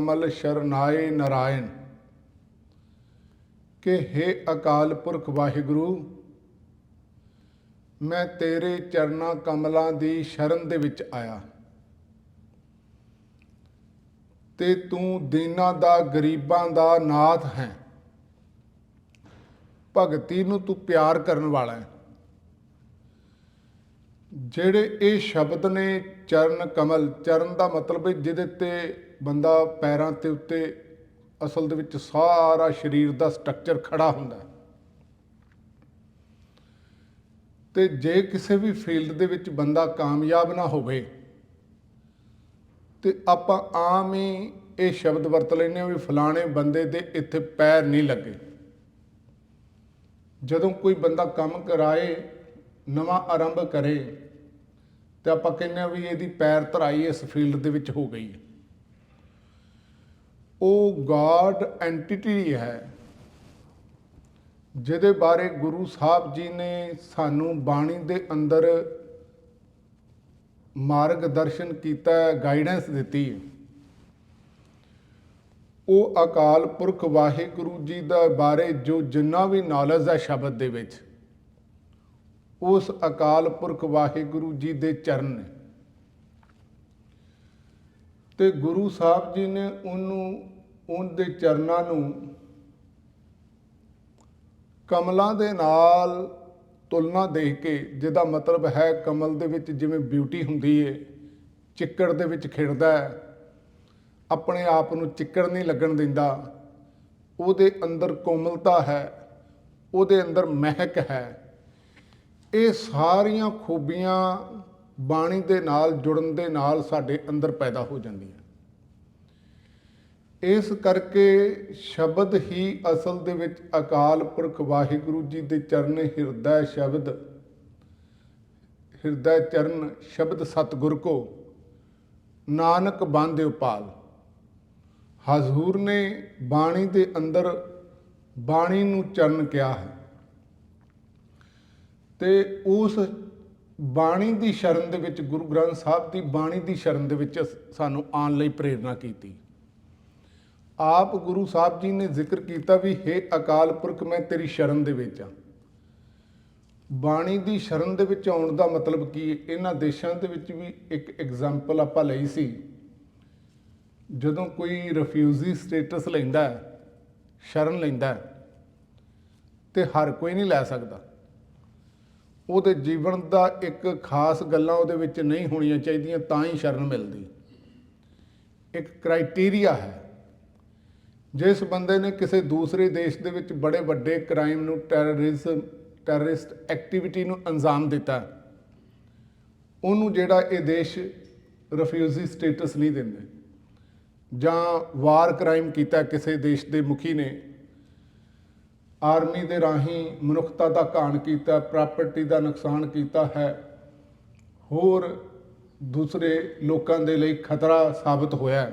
कमल शरनाए नारायण कि हे अकाल पुरख वाहिगुरु, मैं तेरे चरना कमलों की शरण दे विच आया ते तू दीनां दा गरीबां दा नाथ है। भगती नूं तू प्यार करन वाला है। ਜਿਹੜੇ ਇਹ ਸ਼ਬਦ ਨੇ ਚਰਨ ਕਮਲ, ਚਰਨ ਦਾ ਮਤਲਬ ਹੈ ਜਿਹਦੇ ਤੇ ਬੰਦਾ ਪੈਰਾਂ ਤੇ ਉੱਤੇ ਅਸਲ ਦੇ ਵਿੱਚ ਸਾਰਾ ਸਰੀਰ ਦਾ ਸਟਰਕਚਰ ਖੜਾ ਹੁੰਦਾ। ਤੇ ਜੇ ਕਿਸੇ ਵੀ ਫੀਲਡ ਦੇ ਵਿੱਚ ਬੰਦਾ ਕਾਮਯਾਬ ਨਾ ਹੋਵੇ ਤੇ ਆਪਾਂ ਆਮ ਹੀ ਇਹ ਸ਼ਬਦ ਵਰਤ ਲੈਂਦੇ ਹਾਂ ਵੀ ਫਲਾਣੇ ਬੰਦੇ ਦੇ ਇੱਥੇ ਪੈਰ ਨਹੀਂ ਲੱਗੇ। ਜਦੋਂ ਕੋਈ ਬੰਦਾ ਕੰਮ ਕਰਾਏ, ਨਵਾਂ ਆਰੰਭ ਕਰੇ, तो आप कहने भी यदि पैर धराई इस फील्ड दे विच हो गई है। वो गॉड एंटिटी है जिहदे बारे गुरु साहब जी ने सानू बाणी दे अंदर मार्गदर्शन किया, गाइडेंस दी है। वो अकाल पुरख वाहिगुरु जी दा बारे जो जिन्ना भी नॉलेज है शब्द दे विच, उस अकाल पुरख वाहिगुरु जी दे चरण ने। ते गुरु साहब जी ने उनके चरणों नूं कमलों दे नाल तुलना दे के, जिहदा मतलब है कमल दे विच जिवें ब्यूटी हुंदी है, चिक्कड़ दे विच खिड़दा है, अपने आप नूं चिक्कड़ नहीं लगन दिंदा, उहदे अंदर कोमलता है, उहदे अंदर महक है। ये सारियां खूबियां बाणी दे नाल जुड़न दे नाल साडे अंदर पैदा हो जांदियां। इस करके शब्द ही असल दे विच अकाल पुरख वाहिगुरु जी दे चरण हिरदै शब्द, हिरदै चरण शब्द सतगुर को नानक बांधे उपाल। हजूर ने बाणी दे अंदर बाणी नूं चरण कहा है ते उस बाणी की शरण दे विच गुरु ग्रंथ साहब की बाणी की शरण दे विच सानू आने लई प्रेरणा की। आप गुरु साहब जी ने जिक्र किया भी हे अकाल पुरख मैं तेरी शरण दे विच हाँ। बाणी की शरण दे विच आउण दा मतलब की, इन्हां देशां दे विच भी एक एग्जाम्पल आपां लई सी। जदों कोई रिफ्यूजी स्टेटस लैंदा, शरण लैंदा ते हर कोई नहीं लै सकदा। ਉਹਦੇ जीवन का एक खास गल्लां ਉਹਦੇ ਵਿੱਚ नहीं होणीਆਂ ਚਾਹੀਦੀਆਂ ਤਾਂ ही शरण मिलती। एक क्राइटेरिया है। जिस बंदे ने किसी दूसरे देश ਦੇ ਵਿੱਚ बड़े ਵੱਡੇ क्राइम ਨੂੰ, टैररिस्ट एक्टिविटी ਨੂੰ अंजाम दिता, ਉਹਨੂੰ ਜਿਹੜਾ ਇਹ देश रिफ्यूजी स्टेटस नहीं ਦਿੰਦੇ। ਜਾਂ वार क्राइम ਕੀਤਾ ਕਿਸੇ देश ਦੇ मुखी ने, आर्मी दे राही मनुखता का घाण किया, प्रॉपर्टी का नुकसान किया है, होर दूसरे लोगों के लिए खतरा साबित होया,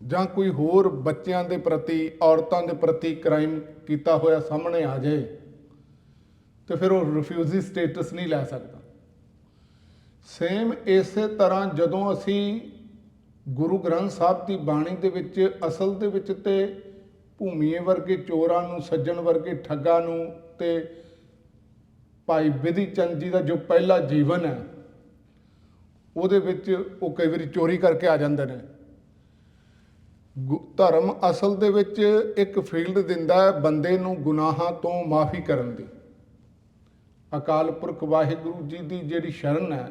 जां कोई होर बच्चों के प्रति, औरतों के प्रति क्राइम किया होया सामने आ जाए तो फिर वो रिफ्यूजी स्टेटस नहीं लै सकता। सेम इस तरह जदों असी गुरु ग्रंथ साहब की बाणी दे विच असल दे विच ते भूमीए वर्गे चोरां नूं, सज्जण वर्गे ठग्गां नूं ते भाई बिधि चंद जी का जो पहला जीवन है ਉਹਦੇ ਵਿੱਚ ਉਹ कई बार चोरी करके आ जाते हैं। धर्म असल दे विच एक फील्ड दिंदा है बंदे नूं गुनाहां तो माफ़ी करन दी। अकाल पुरख वाहिगुरु जी की जिहड़ी शरण है,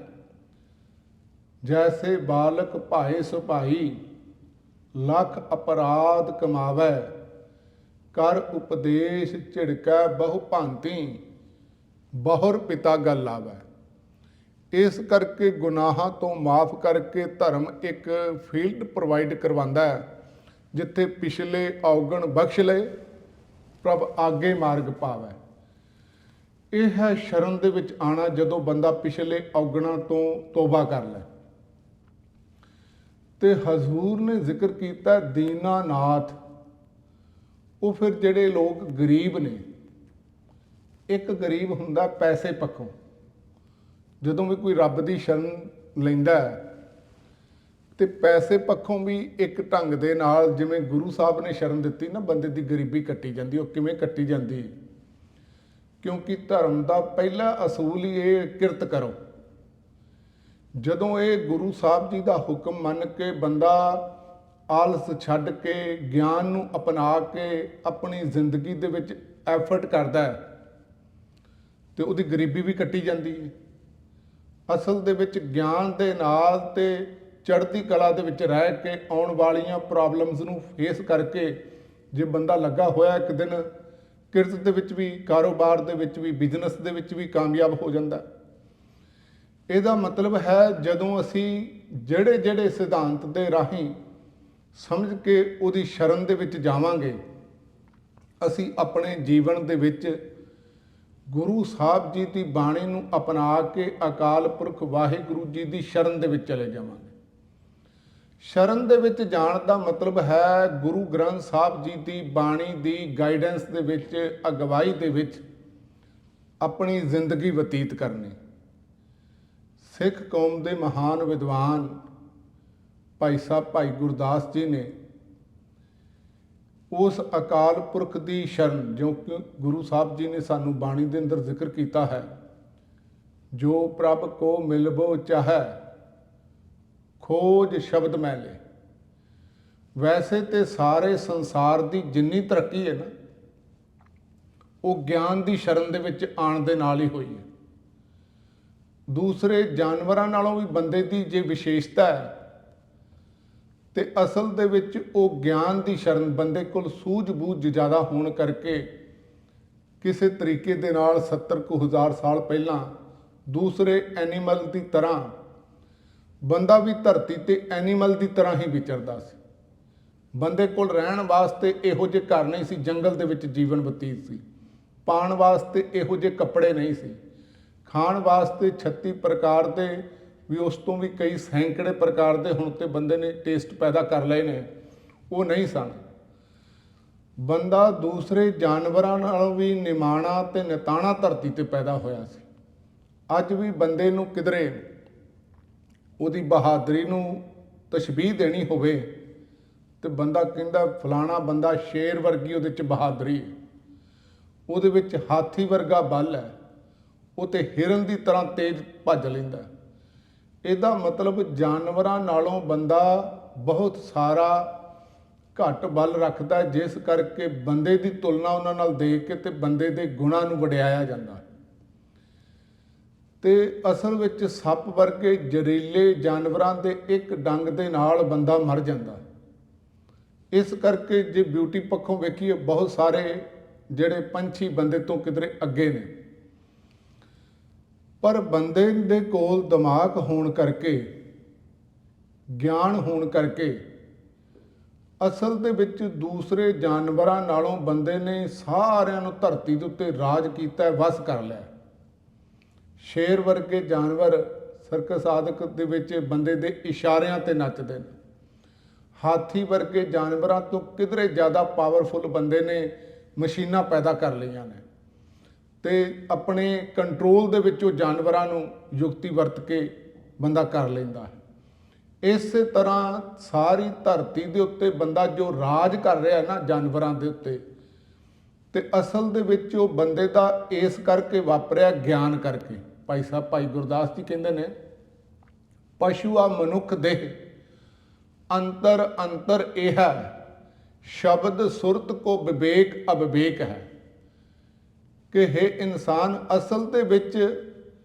जैसे बालक भाए सुभाई लख अपराध कमावै, कर उपदेश झिड़कै बहु भांति, बहुर पिता गल आवै। इस करके गुनाहां तो माफ़ करके धर्म एक फील्ड प्रोवाइड करवांदा है जिथे पिछले औगण बख्श ले, प्रभ आगे मार्ग पावै। यह है शरण दे विच आना, जदों बंदा पिछले औगणों तो तौबा कर लै। ते हजूर ने जिक्र किया दीना नाथ। वो फिर जिहड़े लोग गरीब ने, एक गरीब हुंदा पैसे पक्कों, जदों भी कोई रब की शरण लैंदा ਤੇ ਪੈਸੇ ਪੱਖੋਂ ਵੀ ਇੱਕ ਢੰਗ ਦੇ ਨਾਲ, ਜਿਵੇਂ ਗੁਰੂ ਸਾਹਿਬ ਨੇ ਸ਼ਰਨ ਦਿੱਤੀ ਨਾ, ਬੰਦੇ ਦੀ ਗਰੀਬੀ ਕੱਟੀ ਜਾਂਦੀ। ਉਹ ਕਿਵੇਂ ਕੱਟੀ ਜਾਂਦੀ? ਕਿਉਂਕਿ ਧਰਮ ਦਾ ਪਹਿਲਾ ਅਸੂਲ ਹੀ ਇਹ, ਕਿਰਤ ਕਰੋ। ਜਦੋਂ ਇਹ ਗੁਰੂ ਸਾਹਿਬ ਜੀ ਦਾ ਹੁਕਮ ਮੰਨ ਕੇ ਬੰਦਾ ਆਲਸ ਛੱਡ ਕੇ ਗਿਆਨ ਨੂੰ ਅਪਣਾ ਕੇ ਆਪਣੀ ਜ਼ਿੰਦਗੀ ਦੇ ਵਿੱਚ ਐਫਰਟ ਕਰਦਾ ਹੈ, ਤੇ ਉਹਦੀ ਗਰੀਬੀ ਵੀ ਕੱਟੀ ਜਾਂਦੀ ਹੈ। ਅਸਲ ਦੇ ਵਿੱਚ ਗਿਆਨ ਦੇ ਨਾਲ ਤੇ ਚੜ੍ਹਦੀ ਕਲਾ ਦੇ ਵਿੱਚ ਰਹਿ ਕੇ ਆਉਣ ਵਾਲੀਆਂ ਪ੍ਰੋਬਲਮਸ ਨੂੰ ਫੇਸ ਕਰਕੇ ਜੇ ਬੰਦਾ ਲੱਗਾ ਹੋਇਆ, ਇੱਕ ਦਿਨ ਕਿਰਤ ਦੇ ਵਿੱਚ ਵੀ, ਕਾਰੋਬਾਰ ਦੇ ਵਿੱਚ ਵੀ, ਬਿਜ਼ਨਸ ਦੇ ਵਿੱਚ ਵੀ ਕਾਮਯਾਬ ਹੋ ਜਾਂਦਾ। ਇਹਦਾ ਮਤਲਬ ਹੈ ਜਦੋਂ ਅਸੀਂ ਜਿਹੜੇ ਜਿਹੜੇ ਸਿਧਾਂਤ ਦੇ ਰਾਹੀਂ ਸਮਝ ਕੇ ਉਹਦੀ ਸ਼ਰਨ ਦੇ ਵਿੱਚ ਜਾਵਾਂਗੇ, ਅਸੀਂ ਆਪਣੇ ਜੀਵਨ ਦੇ ਵਿੱਚ ਗੁਰੂ ਸਾਹਿਬ ਜੀ ਦੀ ਬਾਣੀ ਨੂੰ ਅਪਣਾ ਕੇ ਅਕਾਲ ਪੁਰਖ ਵਾਹਿਗੁਰੂ ਜੀ ਦੀ ਸ਼ਰਨ ਦੇ ਵਿੱਚ ਚਲੇ ਜਾਵਾਂਗੇ। ਸ਼ਰਨ ਦੇ ਵਿੱਚ ਜਾਣ ਦਾ ਮਤਲਬ ਹੈ ਗੁਰੂ ਗ੍ਰੰਥ ਸਾਹਿਬ ਜੀ ਦੀ ਬਾਣੀ ਦੀ ਗਾਈਡੈਂਸ ਦੇ ਵਿੱਚ, ਅਗਵਾਈ ਦੇ ਵਿੱਚ ਆਪਣੀ ਜ਼ਿੰਦਗੀ ਬਤੀਤ ਕਰਨੀ। ਸਿੱਖ ਕੌਮ ਦੇ ਮਹਾਨ ਵਿਦਵਾਨ ਭਾਈ ਸਾਹਿਬ ਭਾਈ ਗੁਰਦਾਸ ਜੀ ਨੇ ਉਸ ਅਕਾਲ ਪੁਰਖ ਦੀ ਸ਼ਰਨ, ਜੋ ਕਿ ਗੁਰੂ ਸਾਹਿਬ ਜੀ ਨੇ ਸਾਨੂੰ ਬਾਣੀ ਦੇ ਅੰਦਰ ਜ਼ਿਕਰ ਕੀਤਾ ਹੈ, ਜੋ ਪ੍ਰਭ ਕੋ ਮਿਲਬੋ ਚਾਹੈ ਖੋਜ ਸ਼ਬਦ ਮੈਲੇ। ਵੈਸੇ ਤੇ ਸਾਰੇ ਸੰਸਾਰ ਦੀ ਜਿੰਨੀ ਤਰੱਕੀ ਹੈ ਨਾ, ਉਹ ਗਿਆਨ ਦੀ ਸ਼ਰਨ ਦੇ ਵਿੱਚ ਆਉਣ ਦੇ ਨਾਲ ਹੀ ਹੋਈ ਹੈ। ਦੂਸਰੇ ਜਾਨਵਰਾਂ ਨਾਲੋਂ ਵੀ ਬੰਦੇ ਦੀ ਜੇ ਵਿਸ਼ੇਸ਼ਤਾ ਹੈ, ਤੇ ਅਸਲ ਦੇ ਵਿੱਚ ਉਹ ਗਿਆਨ ਦੀ ਸ਼ਰਨ, ਬੰਦੇ ਕੋਲ ਸੂਝ-ਬੂਝ ਜ਼ਿਆਦਾ ਹੋਣ ਕਰਕੇ ਕਿਸੇ ਤਰੀਕੇ ਦੇ ਨਾਲ 70 ਕੁ ਹਜ਼ਾਰ ਸਾਲ ਪਹਿਲਾਂ ਦੂਸਰੇ ਐਨੀਮਲ ਦੀ ਤਰ੍ਹਾਂ ਬੰਦਾ ਵੀ ਧਰਤੀ ਤੇ ਐਨੀਮਲ ਦੀ ਤਰ੍ਹਾਂ ਹੀ ਵਿਚਰਦਾ ਸੀ। ਬੰਦੇ ਕੋਲ ਰਹਿਣ ਵਾਸਤੇ ਇਹੋ ਜਿਹੇ ਘਰ ਨਹੀਂ ਸੀ, ਜੰਗਲ ਦੇ ਵਿੱਚ ਜੀਵਨ ਬਤੀਤ ਸੀ। ਪਾਉਣ ਵਾਸਤੇ ਇਹੋ ਜਿਹੇ ਕੱਪੜੇ ਨਹੀਂ ਸੀ। ਖਾਣ ਵਾਸਤੇ 36 ਪ੍ਰਕਾਰ ਦੇ ਵੀ, ਉਸ ਤੋਂ ਵੀ ਕਈ ਸੈਂਕੜੇ ਪ੍ਰਕਾਰ ਦੇ ਹੁਣ ਤੇ ਬੰਦੇ ਨੇ ਟੇਸਟ ਪੈਦਾ ਕਰ ਲਏ ਨੇ, ਉਹ ਨਹੀਂ ਸਨ। ਬੰਦਾ ਦੂਸਰੇ ਜਾਨਵਰਾਂ ਨਾਲੋਂ ਵੀ ਨਿਮਾਣਾ ਤੇ ਨਿਤਾਣਾ ਧਰਤੀ ਤੇ ਪੈਦਾ ਹੋਇਆ ਸੀ। ਅੱਜ ਵੀ ਬੰਦੇ ਨੂੰ ਕਿਧਰੇ ਉਹਦੀ ਬਹਾਦਰੀ ਨੂੰ ਤਸ਼ਬੀਹ ਦੇਣੀ ਹੋਵੇ ਤੇ ਬੰਦਾ ਕਹਿੰਦਾ ਫਲਾਣਾ ਬੰਦਾ ਸ਼ੇਰ ਵਰਗੀ ਉਹਦੇ 'ਚ ਬਹਾਦਰੀ ਹੈ, ਉਹਦੇ ਵਿੱਚ ਹਾਥੀ ਵਰਗਾ ਬਲ ਹੈ, ਉਹ ਤੇ ਹਿਰਨ ਦੀ ਤਰ੍ਹਾਂ ਤੇਜ਼ ਭੱਜ ਲੈਂਦਾ। ਇਹਦਾ ਮਤਲਬ ਜਾਨਵਰਾਂ ਨਾਲੋਂ ਬੰਦਾ ਬਹੁਤ ਸਾਰਾ ਘੱਟ ਬਲ ਰੱਖਦਾ, ਜਿਸ ਕਰਕੇ ਬੰਦੇ ਦੀ ਤੁਲਨਾ ਉਹਨਾਂ ਨਾਲ ਦੇਖ ਕੇ ਤੇ ਬੰਦੇ ਦੇ ਗੁਣਾਂ ਨੂੰ ਵਡਿਆਇਆ ਜਾਂਦਾ। ਤੇ ਅਸਲ ਵਿੱਚ ਸੱਪ ਵਰਗੇ ਜ਼ਹਿਰੀਲੇ ਜਾਨਵਰਾਂ ਦੇ ਇੱਕ ਡੰਗ ਦੇ ਨਾਲ ਬੰਦਾ ਮਰ ਜਾਂਦਾ। ਇਸ ਕਰਕੇ ਜੇ ਬਿਊਟੀ ਪੱਖੋਂ ਵੇਖੀਏ, ਬਹੁਤ ਸਾਰੇ ਜਿਹੜੇ ਪੰਛੀ ਬੰਦੇ ਤੋਂ ਕਿਧਰੇ ਅੱਗੇ ਨੇ, ਪਰ ਬੰਦੇ ਦੇ ਕੋਲ ਦਿਮਾਗ ਹੋਣ ਕਰਕੇ, ਗਿਆਨ ਹੋਣ ਕਰਕੇ ਅਸਲ ਦੇ ਵਿੱਚ ਦੂਸਰੇ ਜਾਨਵਰਾਂ ਨਾਲੋਂ ਬੰਦੇ ਨੇ ਸਾਰਿਆਂ ਨੂੰ ਧਰਤੀ ਦੇ ਉੱਤੇ ਰਾਜ ਕੀਤਾ, ਵਸ ਕਰ ਲਿਆ। ਸ਼ੇਰ ਵਰਗੇ ਜਾਨਵਰ ਸਰਕਸ ਆਦਿਕ ਦੇ ਵਿੱਚ ਬੰਦੇ ਦੇ ਇਸ਼ਾਰਿਆਂ ਤੇ ਨੱਚਦੇ ਨੇ। ਹਾਥੀ ਵਰਗੇ ਜਾਨਵਰਾਂ ਤੋਂ ਕਿਧਰੇ ਜ਼ਿਆਦਾ ਪਾਵਰਫੁਲ ਬੰਦੇ ਨੇ ਮਸ਼ੀਨਾਂ ਪੈਦਾ ਕਰ ਲਈਆਂ ਨੇ, ਤੇ ਆਪਣੇ ਕੰਟਰੋਲ ਦੇ ਵਿੱਚ ਉਹ ਜਾਨਵਰਾਂ ਨੂੰ ਯੁਕਤੀ ਵਰਤ ਕੇ ਬੰਦਾ ਕਰ ਲੈਂਦਾ ਹੈ। ਇਸੇ ਤਰ੍ਹਾਂ ਸਾਰੀ ਧਰਤੀ ਦੇ ਉੱਤੇ ਬੰਦਾ ਜੋ ਰਾਜ ਕਰ ਰਿਹਾ ਨਾ ਜਾਨਵਰਾਂ ਦੇ ਉੱਤੇ, ਤੇ ਅਸਲ ਦੇ ਵਿੱਚ ਉਹ ਬੰਦੇ ਦਾ ਇਸ ਕਰਕੇ ਵਾਪਰਿਆ ਗਿਆਨ ਕਰਕੇ। ਭਾਈ ਸਾਹਿਬ ਭਾਈ ਗੁਰਦਾਸ ਜੀ ਕਹਿੰਦੇ ਨੇ, ਪਸ਼ੂ ਆ ਮਨੁੱਖ ਦੇਹ ਅੰਤਰ ਅੰਤਰ ਇਹ ਸ਼ਬਦ ਸੁਰਤ ਕੋ ਵਿਵੇਕ ਅਵਿਵੇਕ ਹੈ, ਕਿ ਹੈ ਇਨਸਾਨ ਅਸਲ ਦੇ ਵਿੱਚ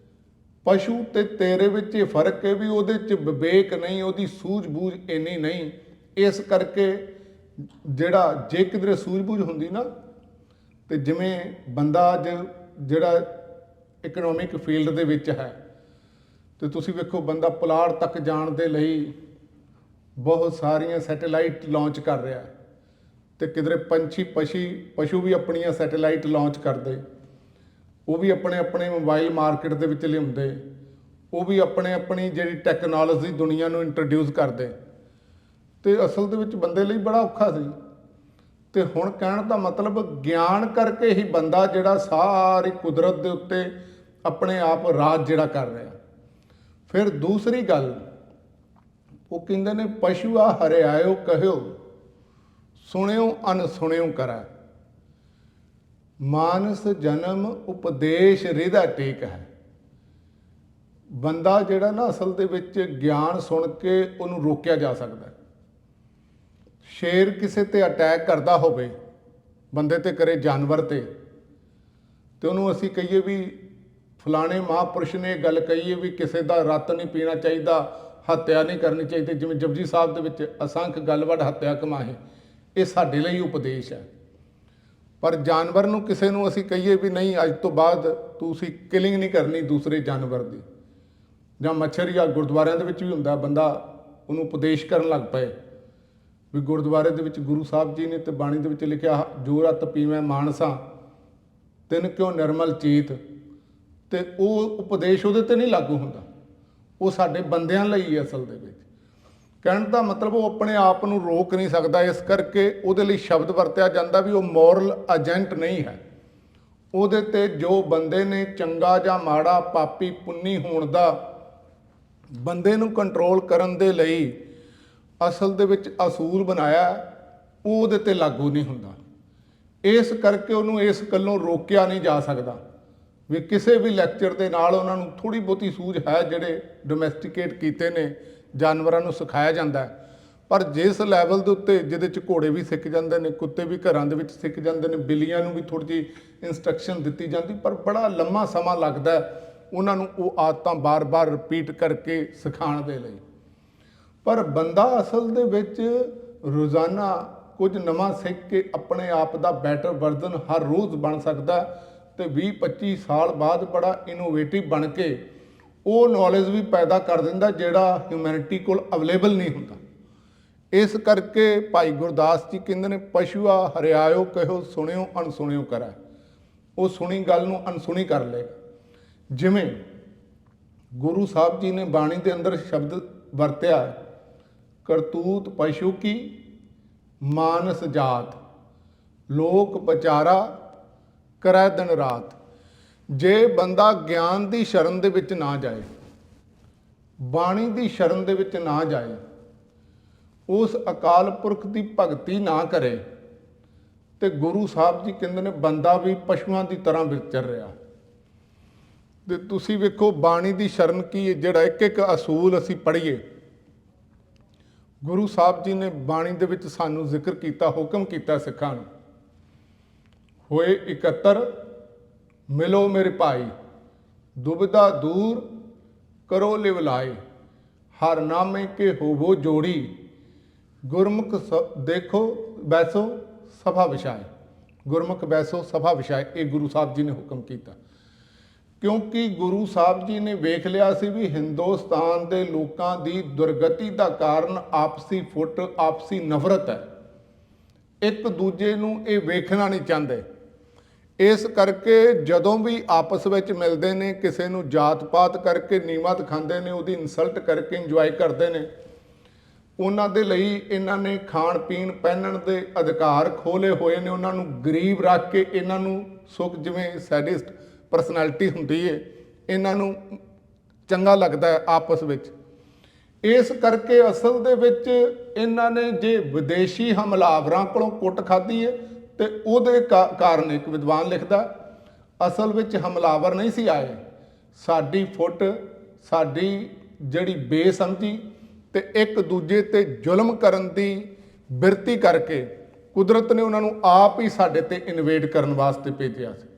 ਪਸ਼ੂ ਤੇ ਤੇਰੇ ਵਿੱਚ ਇਹ ਫਰਕ ਹੈ ਵੀ ਉਹਦੇ 'ਚ ਵਿਵੇਕ ਨਹੀਂ, ਉਹਦੀ ਸੂਝ-ਬੂਝ ਇੰਨੀ ਨਹੀਂ। ਇਸ ਕਰਕੇ ਜਿਹੜਾ ਜੇ ਕਿਧਰੇ ਸੂਝ-ਬੂਝ ਹੁੰਦੀ ਨਾ, ਤੇ ਜਿਵੇਂ ਬੰਦਾ ਅੱਜ ਜਿਹੜਾ ਇਕਨੋਮਿਕ ਫੀਲਡ ਦੇ ਵਿੱਚ ਹੈ, ਤੇ ਤੁਸੀਂ ਵੇਖੋ ਬੰਦਾ ਪੁਲਾੜ ਤੱਕ ਜਾਣ ਦੇ ਲਈ ਬਹੁਤ ਸਾਰੀਆਂ ਸੈਟੇਲਾਈਟ ਲਾਂਚ ਕਰ ਰਿਹਾ, ਤੇ ਕਿਧਰੇ ਪਸ਼ੂ ਵੀ ਆਪਣੀਆਂ ਸੈਟੇਲਾਈਟ ਲਾਂਚ ਕਰਦੇ, ਉਹ ਵੀ ਆਪਣੇ ਆਪਣੇ ਮੋਬਾਈਲ ਮਾਰਕੀਟ ਦੇ ਵਿੱਚ ਲਿਆਉਂਦੇ, ਉਹ ਵੀ ਆਪਣੀ ਜਿਹੜੀ ਟੈਕਨੋਲੋਜੀ ਦੁਨੀਆ ਨੂੰ ਇੰਟਰੋਡਿਊਸ ਕਰਦੇ। ਤੇ ਅਸਲ ਦੇ ਵਿੱਚ ਬੰਦੇ ਲਈ ਬੜਾ ਔਖਾ ਸੀ। ਤੇ ਹੁਣ ਕਹਿਣ ਦਾ ਮਤਲਬ ਗਿਆਨ ਕਰਕੇ ਹੀ ਬੰਦਾ ਜਿਹੜਾ ਸਾਰੀ ਕੁਦਰਤ ਦੇ ਉੱਤੇ ਆਪਣੇ ਆਪ ਰਾਜ ਜਿਹੜਾ ਕਰ ਰਿਹਾ। ਫਿਰ ਦੂਸਰੀ ਗੱਲ, ਉਹ ਕਹਿੰਦੇ ਨੇ ਪਸ਼ੂਆ ਹਰਿਆਇਓ ਕਹਿਓ, ਸੁਣਿਓ ਅਨ ਸੁਣਿਓ ਕਰੈ, ਮਾਨਸ ਜਨਮ ਉਪਦੇਸ਼ ਰਿਦਾ ਟੇਕ ਹੈ। ਬੰਦਾ ਜਿਹੜਾ ਨਾ ਅਸਲ ਦੇ ਵਿੱਚ ਗਿਆਨ ਸੁਣ ਕੇ ਉਹਨੂੰ ਰੋਕਿਆ ਜਾ ਸਕਦਾ ਹੈ। ਸ਼ੇਰ ਕਿਸੇ ਤੇ ਅਟੈਕ ਕਰਦਾ ਹੋਵੇ, ਬੰਦੇ ਤੇ ਕਰੇ, ਜਾਨਵਰ ਤੇ ਉਹਨੂੰ ਅਸੀਂ ਕਹੀਏ ਵੀ ਫਲਾਣੇ ਮਹਾਂਪੁਰਸ਼ ਨੇ ਗੱਲ ਕਹੀਏ ਵੀ ਕਿਸੇ ਦਾ ਰਤ ਨਹੀਂ ਪੀਣਾ ਚਾਹੀਦਾ, ਹੱਤਿਆ ਨਹੀਂ ਕਰਨੀ ਚਾਹੀਦੀ, ਜਿਵੇਂ ਜਪਜੀ ਸਾਹਿਬ ਦੇ ਵਿੱਚ ਅਸੰਖ ਗਲਵੜ ਹੱਤਿਆ ਕਮਾਹੇ, ਇਹ ਸਾਡੇ ਲਈ ਉਪਦੇਸ਼ ਹੈ। ਪਰ ਜਾਨਵਰ ਨੂੰ ਕਿਸੇ ਨੂੰ ਅਸੀਂ ਕਹੀਏ ਵੀ ਨਹੀਂ ਅੱਜ ਤੋਂ ਬਾਅਦ ਤੁਸੀਂ ਕਿਲਿੰਗ ਨਹੀਂ ਕਰਨੀ ਦੂਸਰੇ ਜਾਨਵਰ ਦੀ, ਜਾਂ ਮੱਛਰ ਜਾਂ ਗੁਰਦੁਆਰਿਆਂ ਦੇ ਵਿੱਚ ਵੀ ਹੁੰਦਾ, ਬੰਦਾ ਉਹਨੂੰ ਉਪਦੇਸ਼ ਕਰਨ ਲੱਗ ਪਏ ਵੀ ਗੁਰਦੁਆਰੇ ਦੇ ਵਿੱਚ ਗੁਰੂ ਸਾਹਿਬ ਜੀ ਨੇ ਤੇ ਬਾਣੀ ਦੇ ਵਿੱਚ ਲਿਖਿਆ ਜੋ ਰਤ ਪੀਵੇਂ ਮਾਨਸਾ ਤਿਨ ਕਿਉਂ ਨਿਰਮਲ ਚੀਤ, ਤੇ ਉਹ ਉਪਦੇਸ਼ ਉਹਦੇ ਤੇ ਨਹੀਂ ਲਾਗੂ ਹੁੰਦਾ, ਉਹ ਸਾਡੇ ਬੰਦਿਆਂ ਲਈ ਹੈ। ਅਸਲ ਦੇ ਵਿੱਚ ਕਹਿਣ ਦਾ ਮਤਲਬ ਉਹ ਆਪਣੇ ਆਪ ਨੂੰ ਰੋਕ ਨਹੀਂ ਸਕਦਾ, ਇਸ ਕਰਕੇ ਉਹਦੇ ਲਈ ਸ਼ਬਦ ਵਰਤਿਆ ਜਾਂਦਾ ਵੀ ਉਹ ਮੋਰਲ ਏਜੰਟ ਨਹੀਂ ਹੈ। ਉਹਦੇ ਤੇ ਜੋ ਬੰਦੇ ਨੇ ਚੰਗਾ ਜਾਂ ਮਾੜਾ, ਪਾਪੀ ਪੁੰਨੀ ਹੋਣ ਦਾ ਬੰਦੇ ਨੂੰ ਕੰਟਰੋਲ ਕਰਨ ਦੇ ਲਈ ਅਸਲ ਦੇ ਵਿੱਚ ਅਸੂਲ ਬਣਾਇਆ, ਉਹ ਉਹਦੇ ਤੇ ਲਾਗੂ ਨਹੀਂ ਹੁੰਦਾ। ਇਸ ਕਰਕੇ ਉਹਨੂੰ ਇਸ ਗੱਲੋਂ ਰੋਕਿਆ ਨਹੀਂ ਜਾ ਸਕਦਾ ਵੀ ਕਿਸੇ ਵੀ ਲੈਕਚਰ ਦੇ ਨਾਲ ਉਹਨਾਂ ਨੂੰ ਥੋੜ੍ਹੀ ਬਹੁਤੀ ਸੂਝ ਹੈ, ਜਿਹੜੇ ਡੋਮੈਸਟੀਕੇਟ ਕੀਤੇ ਨੇ ਜਾਨਵਰਾਂ ਨੂੰ ਸਿਖਾਇਆ ਜਾਂਦਾ ਹੈ। ਪਰ ਜਿਸ ਲੈਵਲ ਦੇ ਉੱਤੇ ਜਿਹਦੇ 'ਚ ਘੋੜੇ ਵੀ ਸਿੱਖ ਜਾਂਦੇ ਨੇ, ਕੁੱਤੇ ਵੀ ਘਰਾਂ ਦੇ ਵਿੱਚ ਸਿੱਖ ਜਾਂਦੇ ਨੇ, ਬਿੱਲੀਆਂ ਨੂੰ ਵੀ ਥੋੜ੍ਹੀ ਜਿਹੀ ਇੰਸਟਰਕਸ਼ਨ ਦਿੱਤੀ ਜਾਂਦੀ, ਪਰ ਬੜਾ ਲੰਮਾ ਸਮਾਂ ਲੱਗਦਾ ਉਹਨਾਂ ਨੂੰ ਉਹ ਆਦਤਾਂ ਬਾਰ-ਬਾਰ ਰਿਪੀਟ ਕਰਕੇ ਸਿਖਾਉਣ ਦੇ ਲਈ। ਪਰ ਬੰਦਾ ਅਸਲ ਦੇ ਵਿੱਚ ਰੋਜ਼ਾਨਾ ਕੁਝ ਨਵਾਂ ਸਿੱਖ ਕੇ ਆਪਣੇ ਆਪ ਦਾ ਬੈਟਰ ਵਰਜ਼ਨ ਹਰ ਰੋਜ਼ ਬਣ ਸਕਦਾ, ਤੇ 20-25 ਸਾਲ ਬਾਅਦ ਬੜਾ ਇਨੋਵੇਟਿਵ ਬਣ ਕੇ ਉਹ ਨੌਲੇਜ ਵੀ ਪੈਦਾ ਕਰ ਦਿੰਦਾ ਜਿਹੜਾ ਹਿਊਮੈਨਿਟੀ ਕੋਲ ਅਵੇਲੇਬਲ ਨਹੀਂ ਹੁੰਦਾ। ਇਸ ਕਰਕੇ ਭਾਈ ਗੁਰਦਾਸ ਜੀ ਕਹਿੰਦੇ ਨੇ ਪਸ਼ੂਆ ਹਰਿਆਇਓ ਕਹਿਓ, ਸੁਣਿਓ ਅਣਸੁਣਿਓ ਕਰੈ, ਉਹ ਸੁਣੀ ਗੱਲ ਨੂੰ ਅਣਸੁਣੀ ਕਰ ਲਏਗਾ। ਜਿਵੇਂ ਗੁਰੂ ਸਾਹਿਬ ਜੀ ਨੇ ਬਾਣੀ ਦੇ ਅੰਦਰ ਸ਼ਬਦ ਵਰਤਿਆ ਕਰਤੂਤ ਪਸ਼ੂ ਕੀ ਮਾਨਸ ਜਾਤ, ਲੋਕ ਵਿਚਾਰਾ ਕਰੈ ਦਿਨ ਰਾਤ। ਜੇ ਬੰਦਾ ਗਿਆਨ ਦੀ ਸ਼ਰਨ ਦੇ ਵਿੱਚ ਨਾ ਜਾਏ, ਬਾਣੀ ਦੀ ਸ਼ਰਨ ਦੇ ਵਿੱਚ ਨਾ ਜਾਏ, ਉਸ ਅਕਾਲ ਪੁਰਖ ਦੀ ਭਗਤੀ ਨਾ ਕਰੇ, ਤੇ ਗੁਰੂ ਸਾਹਿਬ ਜੀ ਕਹਿੰਦੇ ਨੇ ਬੰਦਾ ਵੀ ਪਸ਼ੂਆਂ ਦੀ ਤਰ੍ਹਾਂ ਵਿਚਰ ਰਿਹਾ। ਤੇ ਤੁਸੀਂ ਵੇਖੋ ਬਾਣੀ ਦੀ ਸ਼ਰਨ ਕੀ ਹੈ, ਜਿਹੜਾ ਇੱਕ ਇੱਕ ਅਸੂਲ ਅਸੀਂ ਪੜ੍ਹੀਏ। ਗੁਰੂ ਸਾਹਿਬ ਜੀ ਨੇ ਬਾਣੀ ਦੇ ਵਿੱਚ ਸਾਨੂੰ ਜ਼ਿਕਰ ਕੀਤਾ, ਹੁਕਮ ਕੀਤਾ ਸਿੱਖਾਂ ਨੂੰ, ਹੋਏ ਇਕੱਤਰ ਮਿਲੋ ਮੇਰੇ ਭਾਈ, ਦੁਬਿਧਾ ਦੂਰ ਕਰੋ ਲਿਵ ਲਾਏ, ਹਰ ਨਾਮੇ ਕੇ ਹੋਵੋ ਜੋੜੀ, ਗੁਰਮੁਖ ਦੇਖੋ ਬੈਸੋ ਸਭਾ ਵਿਛਾਏ, ਗੁਰਮੁਖ ਬੈਸੋ ਸਭਾ ਵਿਛਾਏ। ਇਹ ਗੁਰੂ ਸਾਹਿਬ ਜੀ ਨੇ ਹੁਕਮ ਕੀਤਾ, ਕਿਉਂਕਿ ਗੁਰੂ ਸਾਹਿਬ ਜੀ ਨੇ ਵੇਖ ਲਿਆ ਸੀ ਵੀ ਹਿੰਦੁਸਤਾਨ ਦੇ ਲੋਕਾਂ ਦੀ ਦੁਰਗਤੀ ਦਾ ਕਾਰਨ ਆਪਸੀ ਫੁੱਟ, ਆਪਸੀ ਨਫ਼ਰਤ ਹੈ। ਇੱਕ ਦੂਜੇ ਨੂੰ ਇਹ ਵੇਖਣਾ ਨਹੀਂ ਚਾਹੁੰਦੇ। ਇਸ ਕਰਕੇ ਜਦੋਂ ਵੀ ਆਪਸ ਵਿੱਚ ਮਿਲਦੇ ਨੇ, ਕਿਸੇ ਨੂੰ ਜਾਤ ਪਾਤ ਕਰਕੇ ਨੀਵਾਂ ਦਿਖਾਉਂਦੇ ਨੇ, ਉਹਦੀ ਇਨਸਲਟ ਕਰਕੇ ਇੰਜੋਏ ਕਰਦੇ ਨੇ। ਉਹਨਾਂ ਦੇ ਲਈ ਇਹਨਾਂ ਨੇ ਖਾਣ ਪੀਣ ਪਹਿਨਣ ਦੇ ਅਧਿਕਾਰ ਖੋਲੇ ਹੋਏ ਨੇ, ਉਹਨਾਂ ਨੂੰ ਗਰੀਬ ਰੱਖ ਕੇ ਇਹਨਾਂ ਨੂੰ ਸੁੱਖ, ਜਿਵੇਂ ਸੈਡਿਸਟ ਪਰਸਨੈਲਿਟੀ ਹੁੰਦੀ ਹੈ, ਇਹਨਾਂ ਨੂੰ ਚੰਗਾ ਲੱਗਦਾ ਹੈ ਆਪਸ ਵਿੱਚ। ਇਸ ਕਰਕੇ ਅਸਲ ਦੇ ਵਿੱਚ ਇਹਨਾਂ ਨੇ ਜੇ ਵਿਦੇਸ਼ੀ ਹਮਲਾਵਰਾਂ ਕੋਲੋਂ ਕੁੱਟ ਖਾਧੀ ਹੈ, ਤੇ ਉਹਦੇ ਕਾਰਨ ਇੱਕ ਵਿਦਵਾਨ ਲਿਖਦਾ ਅਸਲ ਵਿੱਚ ਹਮਲਾਵਰ ਨਹੀਂ ਸੀ ਆਏ, ਸਾਡੀ ਫੁੱਟ, ਸਾਡੀ ਜਿਹੜੀ ਬੇਸਮਝੀ ਤੇ ਇੱਕ ਦੂਜੇ ਤੇ ਜ਼ੁਲਮ ਕਰਨ ਦੀ ਬਿਰਤੀ ਕਰਕੇ ਕੁਦਰਤ ਨੇ ਉਹਨਾਂ ਨੂੰ ਆਪ ਹੀ ਸਾਡੇ ਤੇ ਇਨਵੇਡ ਕਰਨ ਵਾਸਤੇ ਭੇਜਿਆ ਸੀ।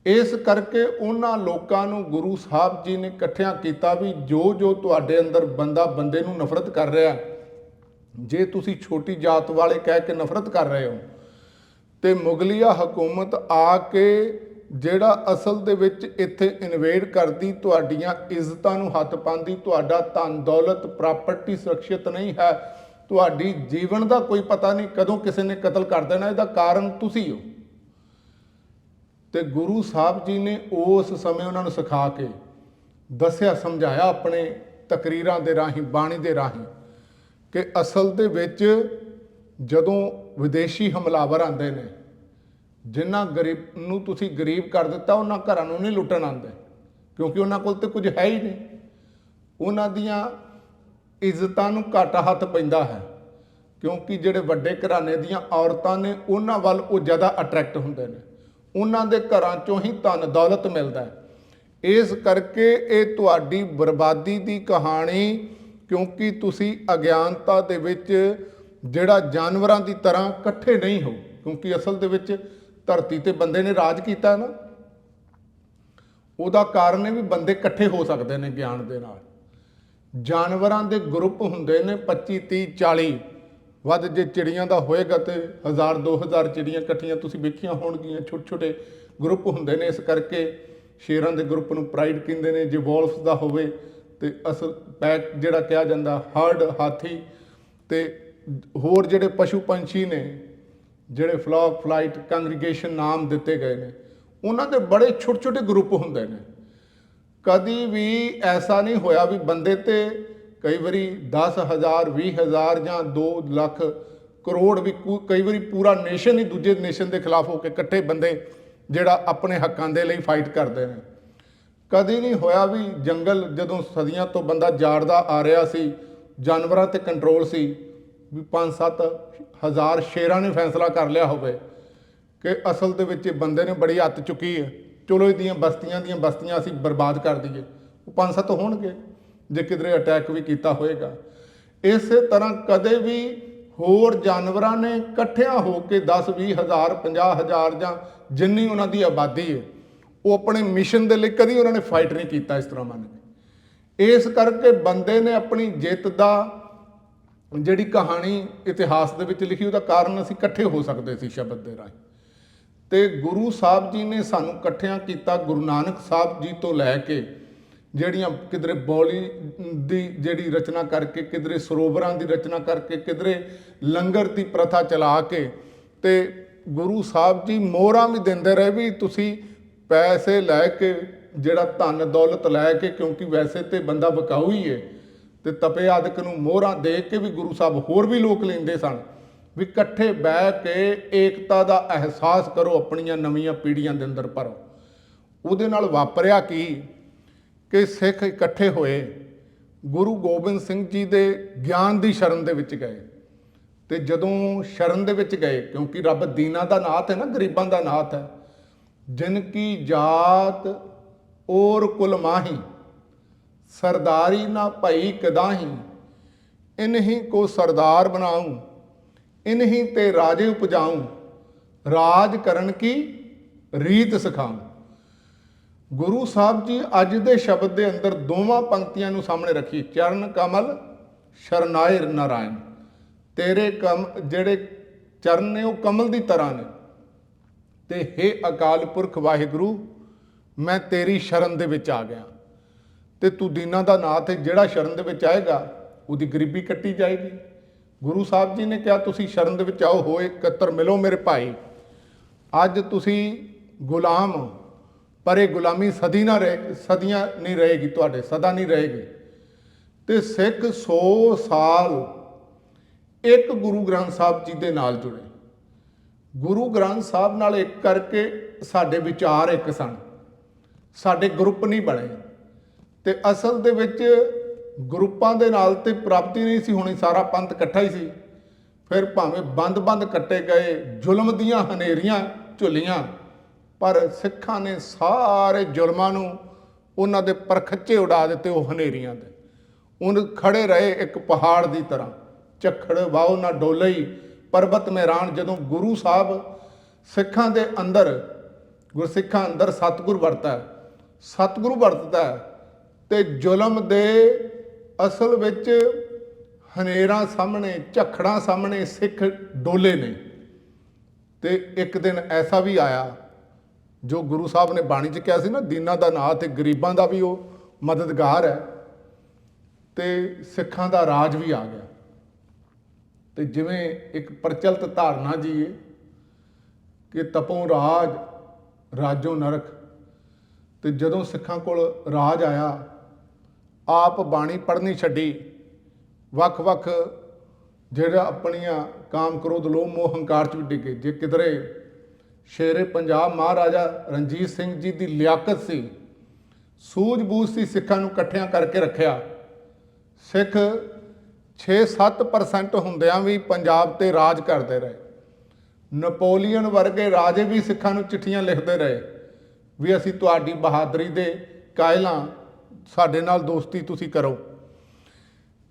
ਇਸ ਕਰਕੇ ਉਹਨਾਂ ਲੋਕਾਂ ਨੂੰ ਗੁਰੂ ਸਾਹਿਬ ਜੀ ਨੇ ਇਕੱਠਿਆਂ ਕੀਤਾ ਵੀ ਜੋ ਤੁਹਾਡੇ ਅੰਦਰ ਬੰਦਾ ਬੰਦੇ ਨੂੰ ਨਫ਼ਰਤ ਕਰ ਰਿਹਾ, ਜੇ ਤੁਸੀਂ ਛੋਟੀ ਜਾਤ ਵਾਲੇ ਕਹਿ ਕੇ ਨਫ਼ਰਤ ਕਰ ਰਹੇ ਹੋ, ਤੇ ਮੁਗਲਿਆ ਹਕੂਮਤ ਆ ਕੇ ਜਿਹੜਾ ਅਸਲ ਦੇ ਵਿੱਚ ਇੱਥੇ ਇਨਵੇਡ ਕਰਦੀ, ਤੁਹਾਡੀਆਂ ਇੱਜ਼ਤਾਂ ਨੂੰ ਹੱਥ ਪਾਉਂਦੀ, ਤੁਹਾਡਾ ਧਨ ਦੌਲਤ ਪ੍ਰਾਪਰਟੀ ਸੁਰੱਖਿਅਤ ਨਹੀਂ ਹੈ, ਤੁਹਾਡੀ ਜੀਵਨ ਦਾ ਕੋਈ ਪਤਾ ਨਹੀਂ ਕਦੋਂ ਕਿਸੇ ਨੇ ਕਤਲ ਕਰ ਦੇਣਾ, ਇਹਦਾ ਕਾਰਨ ਤੁਸੀਂ ਹੋ। ਤੇ ਗੁਰੂ ਸਾਹਿਬ ਜੀ ਨੇ ਉਸ ਸਮੇਂ ਉਹਨਾਂ ਨੂੰ ਸਿਖਾ ਕੇ ਦੱਸਿਆ, ਸਮਝਾਇਆ ਆਪਣੇ ਤਕਰੀਰਾਂ ਦੇ ਰਾਹੀਂ, ਬਾਣੀ ਦੇ ਰਾਹੀਂ, ਕਿ ਅਸਲ ਦੇ ਵਿੱਚ ਜਦੋਂ ਵਿਦੇਸ਼ੀ ਹਮਲਾਵਰ ਆਉਂਦੇ ਨੇ, ਜਿਨ੍ਹਾਂ ਗਰੀਬ ਨੂੰ ਤੁਸੀਂ ਗਰੀਬ ਕਰ ਦਿੱਤਾ, ਉਹਨਾਂ ਘਰਾਂ ਨੂੰ ਨਹੀਂ ਲੁੱਟਣ ਆਉਂਦੇ, ਕਿਉਂਕਿ ਉਹਨਾਂ ਕੋਲ ਤਾਂ ਕੁਝ ਹੈ ਹੀ ਨਹੀਂ। ਉਹਨਾਂ ਦੀਆਂ ਇੱਜ਼ਤਾਂ ਨੂੰ ਘੱਟ ਹੱਥ ਪੈਂਦਾ ਹੈ, ਕਿਉਂਕਿ ਜਿਹੜੇ ਵੱਡੇ ਘਰਾਣੇ ਦੀਆਂ ਔਰਤਾਂ ਨੇ ਉਹਨਾਂ ਵੱਲ ਉਹ ਜ਼ਿਆਦਾ ਅਟਰੈਕਟ ਹੁੰਦੇ ਨੇ, ਉਹਨਾਂ ਦੇ ਘਰਾਂ ਚੋਂ ਹੀ ਧਨ ਦੌਲਤ ਮਿਲਦਾ ਹੈ। ਇਸ ਕਰਕੇ ਇਹ ਤੁਹਾਡੀ ਬਰਬਾਦੀ ਦੀ ਕਹਾਣੀ, ਕਿਉਂਕਿ ਤੁਸੀਂ ਅਗਿਆਨਤਾ ਦੇ ਵਿੱਚ ਜਿਹੜਾ ਜਾਨਵਰਾਂ ਦੀ ਤਰ੍ਹਾਂ ਇਕੱਠੇ ਨਹੀਂ ਹੋ, ਕਿਉਂਕਿ ਅਸਲ ਦੇ ਵਿੱਚ ਧਰਤੀ ਤੇ ਬੰਦੇ ਨੇ ਰਾਜ ਕੀਤਾ ਨਾ, ਉਹਦਾ ਕਾਰਨ ਇਹ ਵੀ ਬੰਦੇ ਇਕੱਠੇ ਹੋ ਸਕਦੇ ਨੇ ਗਿਆਨ ਦੇ ਨਾਲ। ਜਾਨਵਰਾਂ ਦੇ ਗਰੁੱਪ ਹੁੰਦੇ ਨੇ 25 30 40, ਵੱਧ ਜੇ ਚਿੜੀਆਂ ਦਾ ਹੋਏਗਾ ਤੇ 1000 2000 ਚਿੜੀਆਂ ਇਕੱਠੀਆਂ ਤੁਸੀਂ ਵੇਖੀਆਂ ਹੋਣਗੀਆਂ। ਛੋਟੇ ਛੋਟੇ ਗਰੁੱਪ ਹੁੰਦੇ ਨੇ, ਇਸ ਕਰਕੇ ਸ਼ੇਰਾਂ ਦੇ ਗਰੁੱਪ ਨੂੰ ਪ੍ਰਾਈਡ ਕਹਿੰਦੇ ਨੇ। ਜੇ ਵੋਲਫਸ ਦਾ ਹੋਵੇ ਤੇ ਅਸਲ ਪੈਕ ਜਿਹੜਾ ਕਿਹਾ ਜਾਂਦਾ, ਹਰਡ ਹਾਥੀ ਤੇ ਹੋਰ ਜਿਹੜੇ ਪਸ਼ੂ ਪੰਛੀ ਨੇ, ਜਿਹੜੇ ਫਲੌਕ ਫਲਾਈਟ ਕੰਗਰੀਗੇਸ਼ਨ ਨਾਮ ਦਿੱਤੇ ਗਏ ਨੇ, ਉਹਨਾਂ ਦੇ ਬੜੇ ਛੋਟੇ ਛੋਟੇ ਗਰੁੱਪ ਹੁੰਦੇ ਨੇ। ਕਦੀ ਵੀ ਐਸਾ ਨਹੀਂ ਹੋਇਆ ਵੀ ਬੰਦੇ ਤੇ ਕਈ ਵਾਰੀ 10,000 20,000 ਜਾਂ 2 ਲੱਖ ਕਰੋੜ ਵੀ ਕਈ ਵਾਰੀ ਪੂਰਾ ਨੇਸ਼ਨ ਹੀ ਦੂਜੇ ਨੇਸ਼ਨ ਦੇ ਖਿਲਾਫ ਹੋ ਕੇ ਇਕੱਠੇ ਬੰਦੇ ਜਿਹੜਾ ਆਪਣੇ ਹੱਕਾਂ ਦੇ ਲਈ ਫਾਈਟ ਕਰਦੇ ਨੇ। ਕਦੀ ਨਹੀਂ ਹੋਇਆ ਵੀ ਜੰਗਲ ਜਦੋਂ ਸਦੀਆਂ ਤੋਂ ਬੰਦਾ ਜਾੜਦਾ ਆ ਰਿਹਾ ਸੀ, ਜਾਨਵਰਾਂ ਤੇ ਕੰਟਰੋਲ ਸੀ, ਵੀ 5-7 ਹਜ਼ਾਰ ਸ਼ੇਰਾਂ ਨੇ ਫੈਸਲਾ ਕਰ ਲਿਆ ਹੋਵੇ ਕਿ ਅਸਲ ਦੇ ਵਿੱਚ ਬੰਦੇ ਨੇ ਬੜੀ ਹੱਤ ਚੁੱਕੀ ਹੈ, ਚਲੋ ਇਹਦੀਆਂ ਬਸਤੀਆਂ ਅਸੀਂ ਬਰਬਾਦ ਕਰ ਦਈਏ। ਉਹ 5-7 ਹੋਣਗੇ ਜੇ ਕਿਧਰੇ ਅਟੈਕ ਵੀ ਕੀਤਾ ਹੋਏਗਾ। ਇਸੇ ਤਰ੍ਹਾਂ ਕਦੇ ਵੀ ਹੋਰ ਜਾਨਵਰਾਂ ਨੇ ਇਕੱਠਿਆਂ ਹੋ ਕੇ 10-20 ਹਜ਼ਾਰ 50 ਹਜ਼ਾਰ ਜਾਂ ਜਿੰਨੀ ਉਹਨਾਂ ਦੀ ਆਬਾਦੀ ਹੈ, ਉਹ ਆਪਣੇ ਮਿਸ਼ਨ ਦੇ ਲਈ ਕਦੀ ਉਹਨਾਂ ਨੇ ਫਾਈਟ ਨਹੀਂ ਕੀਤਾ ਇਸ ਤਰ੍ਹਾਂ ਮੰਨ ਕੇ। ਇਸ ਕਰਕੇ ਬੰਦੇ ਨੇ ਆਪਣੀ ਜਿੱਤ ਦਾ ਜਿਹੜੀ ਕਹਾਣੀ ਇਤਿਹਾਸ ਦੇ ਵਿੱਚ ਲਿਖੀ, ਉਹਦਾ ਕਾਰਨ ਅਸੀਂ ਇਕੱਠੇ ਹੋ ਸਕਦੇ ਸੀ ਸ਼ਬਦ ਦੇ ਰਾਹੀਂ। ਤੇ ਗੁਰੂ ਸਾਹਿਬ ਜੀ ਨੇ ਸਾਨੂੰ ਇਕੱਠਿਆਂ ਕੀਤਾ। ਗੁਰੂ ਨਾਨਕ ਸਾਹਿਬ ਜੀ ਤੋਂ ਲੈ ਕੇ ਜਿਹੜੀਆਂ ਕਿਧਰੇ ਬੌਲੀ ਦੀ ਜਿਹੜੀ ਰਚਨਾ ਕਰਕੇ, ਕਿਧਰੇ ਸਰੋਵਰਾਂ ਦੀ ਰਚਨਾ ਕਰਕੇ, ਕਿਧਰੇ ਲੰਗਰ ਦੀ ਪ੍ਰਥਾ ਚਲਾ ਕੇ, ਤੇ ਗੁਰੂ ਸਾਹਿਬ ਜੀ ਮੋਹਰਾਂ ਵੀ ਦਿੰਦੇ ਰਹੇ ਵੀ ਤੁਸੀਂ ਪੈਸੇ ਲੈ ਕੇ, ਜਿਹੜਾ ਧਨ ਦੌਲਤ ਲੈ ਕੇ, ਕਿਉਂਕਿ ਵੈਸੇ ਤੇ ਬੰਦਾ ਵਿਕਾਊ ਹੀ ਹੈ, ਤੇ ਤਪੇ ਆਦਿਕ ਨੂੰ ਮੋਹਰਾਂ ਦੇ ਕੇ ਵੀ ਗੁਰੂ ਸਾਹਿਬ ਹੋਰ ਵੀ ਲੋਕ ਲੈਂਦੇ ਸਨ ਵੀ ਇਕੱਠੇ ਬਹਿ ਕੇ ਏਕਤਾ ਦਾ ਅਹਿਸਾਸ ਕਰੋ, ਆਪਣੀਆਂ ਨਵੀਆਂ ਪੀੜ੍ਹੀਆਂ ਦੇ ਅੰਦਰ ਭਰੋ। ਉਹਦੇ ਨਾਲ ਵਾਪਰਿਆ ਕੀ ਕਿ ਸਿੱਖ ਇਕੱਠੇ ਹੋਏ, ਗੁਰੂ ਗੋਬਿੰਦ ਸਿੰਘ ਜੀ ਦੇ ਗਿਆਨ ਦੀ ਸ਼ਰਨ ਦੇ ਵਿੱਚ ਗਏ। ਤੇ ਜਦੋਂ ਸ਼ਰਨ ਦੇ ਵਿੱਚ ਗਏ, ਕਿਉਂਕਿ ਰੱਬ ਦੀਨਾਂ ਦਾ ਨਾਥ ਹੈ ਨਾ, ਗਰੀਬਾਂ ਦਾ ਨਾਥ ਹੈ। ਜਿਨ ਕੀ ਜਾਤ ਔਰ ਕੁਲ ਮਾਹੀ, ਸਰਦਾਰੀ ਨਾ ਭਈ ਕਦਾਹੀ, ਇਨਹੀ ਕੋ ਸਰਦਾਰ ਬਣਾऊं, इन्हीं ते राजे उपजाऊं, राज करन की रीत सिखाऊं। गुरु साहब जी अज दे शब्द दे अंदर दोवां पंक्तियां नूं सामने रखी, चरण कमल शरनाए नारायण। तेरे कम जेड़े चरण ने वो कमल की तरह ने, ते हे अकाल पुरख वाहिगुरू मैं तेरी शरण दे विच आ गया। ते तू दीना दा नाथ है, जेड़ा शरण दे विच आएगा उहदी गरीबी कट्टी जाएगी। गुरु साहब जी ने कहा तुसी शरण दे विच आओ, होए कतर मिलो मेरे भाई। अज तुसी गुलाम हो, पर ये गुलामी सदियां नहीं रहेगी, तुहाडे सदा नहीं रहेगी। ते सिख 100 साल एक गुरु ग्रंथ साहब जी दे नाल जुड़े। गुरु ग्रंथ साहब नाल एक करके साडे विचार एक सन, साडे ग्रुप नहीं बने। ते असल दे विच ग्रुपां दे नाल ते प्राप्ति नहीं सी होनी, सारा पंथ इकट्ठा ही सी। फिर भावें बंद कट्टे गए, जुल्म दियां हनेरियां झुलियां, पर सिखां ने सारे जुल्मां नूं उन्हां दे परखच्चे उड़ा दिते। वो हनेरियां दे उन खड़े रहे एक पहाड़ की तरह, झक्खड़ वाओ ना डोले ही पर्वत मैरान। जदों गुरु साहब सिखां दे अंदर, गुरसिखां अंदर सतगुर वरता है, सतगुरु वरतदा है, ते जुल्म दे असल विच हनेरां सामने, झखड़ां सामने सिख डोले ने। ते एक दिन ऐसा भी आया जो गुरु साहब ने बाणी च कहा सी ना, दीनां दा नाथ, गरीबां दा भी वो मददगार है, ते सिखां दा राज भी आ गया। ते जिवें एक प्रचलित धारणा जी है कि तपों राज राजों नरक, ते जदों सिखां कोल राज आया, आप बाणी पढ़नी छड्डी, वख-वख ਜਿਹੜਾ ਆਪਣੀਆਂ ਕਾਮ ਕ੍ਰੋਧ ਲੋਭ ਮੋਹ ਹੰਕਾਰ ਚ ਵੀ ਡਿੱਗੇ। ਜੇ ਕਿਧਰੇ ਸ਼ੇਰੇ ਪੰਜਾਬ ਮਹਾਰਾਜਾ ਰਣਜੀਤ ਸਿੰਘ ਜੀ ਦੀ ਲਿਆਕਤ ਸੀ, ਸੂਝ-ਬੂਝ ਸੀ, ਸਿੱਖਾਂ ਨੂੰ ਇਕੱਠਿਆਂ ਕਰਕੇ ਰੱਖਿਆ। ਸਿੱਖ 6-7% ਹੁੰਦਿਆਂ ਵੀ ਪੰਜਾਬ ਤੇ ਰਾਜ ਕਰਦੇ ਰਹੇ। ਨਪੋਲੀਅਨ ਵਰਗੇ ਰਾਜੇ ਵੀ ਸਿੱਖਾਂ ਨੂੰ ਚਿੱਠੀਆਂ ਲਿਖਦੇ ਰਹੇ ਵੀ ਅਸੀਂ ਤੁਹਾਡੀ ਬਹਾਦਰੀ ਦੇ ਕਾਇਲ ਹਾਂ, ਸਾਡੇ ਨਾਲ ਦੋਸਤੀ ਤੁਸੀਂ ਕਰੋ।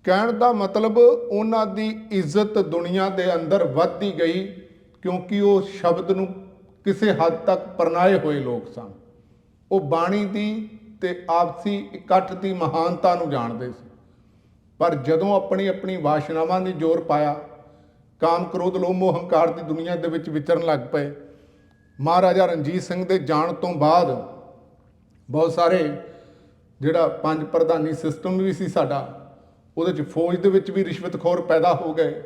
ਕਹਿਣ ਦਾ ਮਤਲਬ ਉਹਨਾਂ ਦੀ ਇੱਜ਼ਤ ਦੁਨੀਆ ਦੇ ਅੰਦਰ ਵੱਧਦੀ ਗਈ, ਕਿਉਂਕਿ ਉਹ ਸ਼ਬਦ ਨੂੰ ਕਿਸੇ ਹੱਦ ਤੱਕ ਪਰਨਾਏ ਹੋਏ ਲੋਕ ਸਨ। ਉਹ ਬਾਣੀ ਦੀ ਤੇ ਆਪਸੀ ਇਕੱਠ ਦੀ ਮਹਾਨਤਾ ਨੂੰ ਜਾਣਦੇ ਸੀ। ਪਰ ਜਦੋਂ ਆਪਣੀ ਆਪਣੀ ਵਾਸ਼ਨਾਵਾਂ ਨੇ ਜ਼ੋਰ ਪਾਇਆ, ਕਾਮ ਕ੍ਰੋਧ ਲੋਭ ਮੋਹ ਹੰਕਾਰ ਦੀ ਦੁਨੀਆ ਦੇ ਵਿੱਚ ਵਿਚਰਨ ਲੱਗ ਪਏ। ਮਹਾਰਾਜਾ ਰਣਜੀਤ ਸਿੰਘ ਦੇ ਜਾਣ ਤੋਂ ਬਾਅਦ ਬਹੁਤ ਸਾਰੇ ਜਿਹੜਾ 5 ਪ੍ਰਧਾਨੀ ਸਿਸਟਮ ਵੀ ਸੀ ਸਾਡਾ, ਉਹਦੇ 'ਚ ਫੌਜ ਦੇ ਵਿੱਚ ਵੀ ਰਿਸ਼ਵਤਖੋਰ ਪੈਦਾ ਹੋ ਗਏ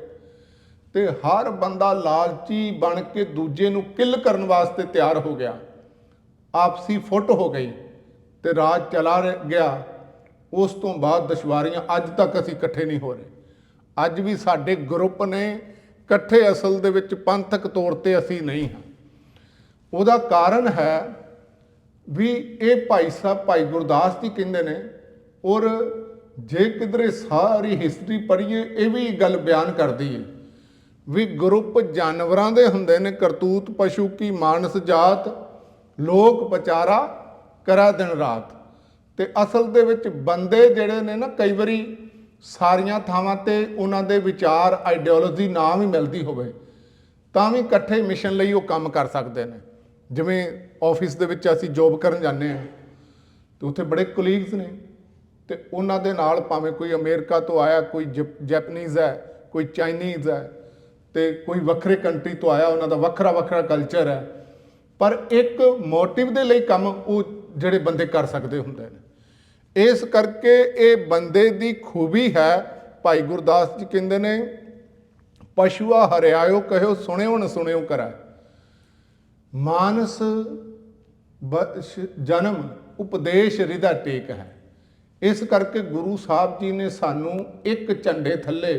ਤੇ ਹਰ ਬੰਦਾ ਲਾਲਚੀ ਬਣ ਕੇ ਦੂਜੇ ਨੂੰ ਕਿੱਲ ਕਰਨ ਵਾਸਤੇ ਤਿਆਰ ਹੋ ਗਿਆ। ਆਪਸੀ ਫੁੱਟ ਹੋ ਗਈ ਤੇ ਰਾਜ ਚਲਾ ਗਿਆ। ਉਸ ਤੋਂ ਬਾਅਦ ਦੁਸ਼ਵਾਰੀਆਂ ਅੱਜ ਤੱਕ ਅਸੀਂ ਇਕੱਠੇ ਨਹੀਂ ਹੋ ਰਹੇ। ਅੱਜ ਵੀ ਸਾਡੇ ਗਰੁੱਪ ਨੇ ਇਕੱਠੇ ਅਸਲ ਦੇ ਵਿੱਚ ਪੰਥਕ ਤੌਰ ਤੇ ਅਸੀਂ ਨਹੀਂ ਹਾਂ। ਉਹਦਾ ਕਾਰਨ ਹੈ ਵੀ ਇਹ ਭਾਈ ਸਾਹਿਬ ਭਾਈ ਗੁਰਦਾਸ ਜੀ ਕਹਿੰਦੇ ਨੇ, ਔਰ ਜੇ ਕਿਧਰੇ ਸਾਰੀ ਹਿਸਟਰੀ ਪੜ੍ਹੀਏ ਇਹ ਵੀ ਗੱਲ ਬਿਆਨ ਕਰਦੀ ਹੈ ਵੀ ਗਰੁੱਪ ਜਾਨਵਰਾਂ ਦੇ ਹੁੰਦੇ ਨੇ, ਕਰਤੂਤ ਪਸ਼ੂ ਕੀ ਮਾਨਸ ਜਾਤ, ਲੋਕ ਵਿਚਾਰਾ ਕਰਾ ਦਿਨ ਰਾਤ। ਤੇ ਅਸਲ ਦੇ ਵਿੱਚ ਬੰਦੇ ਜਿਹੜੇ ਨੇ ਨਾ, ਕਈ ਵਾਰੀ ਸਾਰੀਆਂ ਥਾਵਾਂ ਤੇ ਉਹਨਾਂ ਦੇ ਵਿਚਾਰ ਆਈਡੀਓਲੋਜੀ ਨਾ ਵੀ ਮਿਲਦੀ ਹੋਵੇ ਤਾਂ ਵੀ ਇਕੱਠੇ ਮਿਸ਼ਨ ਲਈ ਉਹ ਕੰਮ ਕਰ ਸਕਦੇ ਨੇ। ਜਿਵੇਂ ਆਫਿਸ ਦੇ ਵਿੱਚ ਅਸੀਂ ਜੋਬ ਕਰਨ ਜਾਂਦੇ ਹਾਂ ਤੇ ਉੱਥੇ ਬੜੇ ਕੋਲੀਗਸ ਨੇ ਤੇ ਉਹਨਾਂ ਦੇ ਨਾਲ ਭਾਵੇਂ ਕੋਈ ਅਮਰੀਕਾ ਤੋਂ ਆਇਆ, ਕੋਈ ਜੈਪਨੀਜ਼ ਹੈ, ਕੋਈ ਚਾਈਨੀਜ਼ ਹੈ ਤੇ ਕੋਈ ਵੱਖਰੇ ਕੰਟਰੀ ਤੋਂ ਆਇਆ, ਉਹਨਾਂ ਦਾ ਵੱਖਰਾ ਵੱਖਰਾ ਕਲਚਰ ਹੈ, ਪਰ ਇੱਕ ਮੋਟਿਵ ਦੇ ਲਈ ਕੰਮ ਉਹ ਜਿਹੜੇ ਬੰਦੇ ਕਰ ਸਕਦੇ ਹੁੰਦੇ ਨੇ। ਇਸ ਕਰਕੇ ਇਹ ਬੰਦੇ ਦੀ ਖੂਬੀ ਹੈ। ਭਾਈ ਗੁਰਦਾਸ ਜੀ ਕਹਿੰਦੇ ਨੇ, ਪਸ਼ੂਆ ਹਰਿਆਇਓ ਕਹਿਓ ਸੁਣਿਓ ਨ ਸੁਣਿਓ ਕਰੈ, ਮਾਨਸ ਜਨਮ ਉਪਦੇਸ਼ ਰਿਦਾ ਟੇਕ ਹੈ। ਇਸ ਕਰਕੇ ਗੁਰੂ ਸਾਹਿਬ ਜੀ ਨੇ ਸਾਨੂੰ ਇੱਕ ਝੰਡੇ ਥੱਲੇ,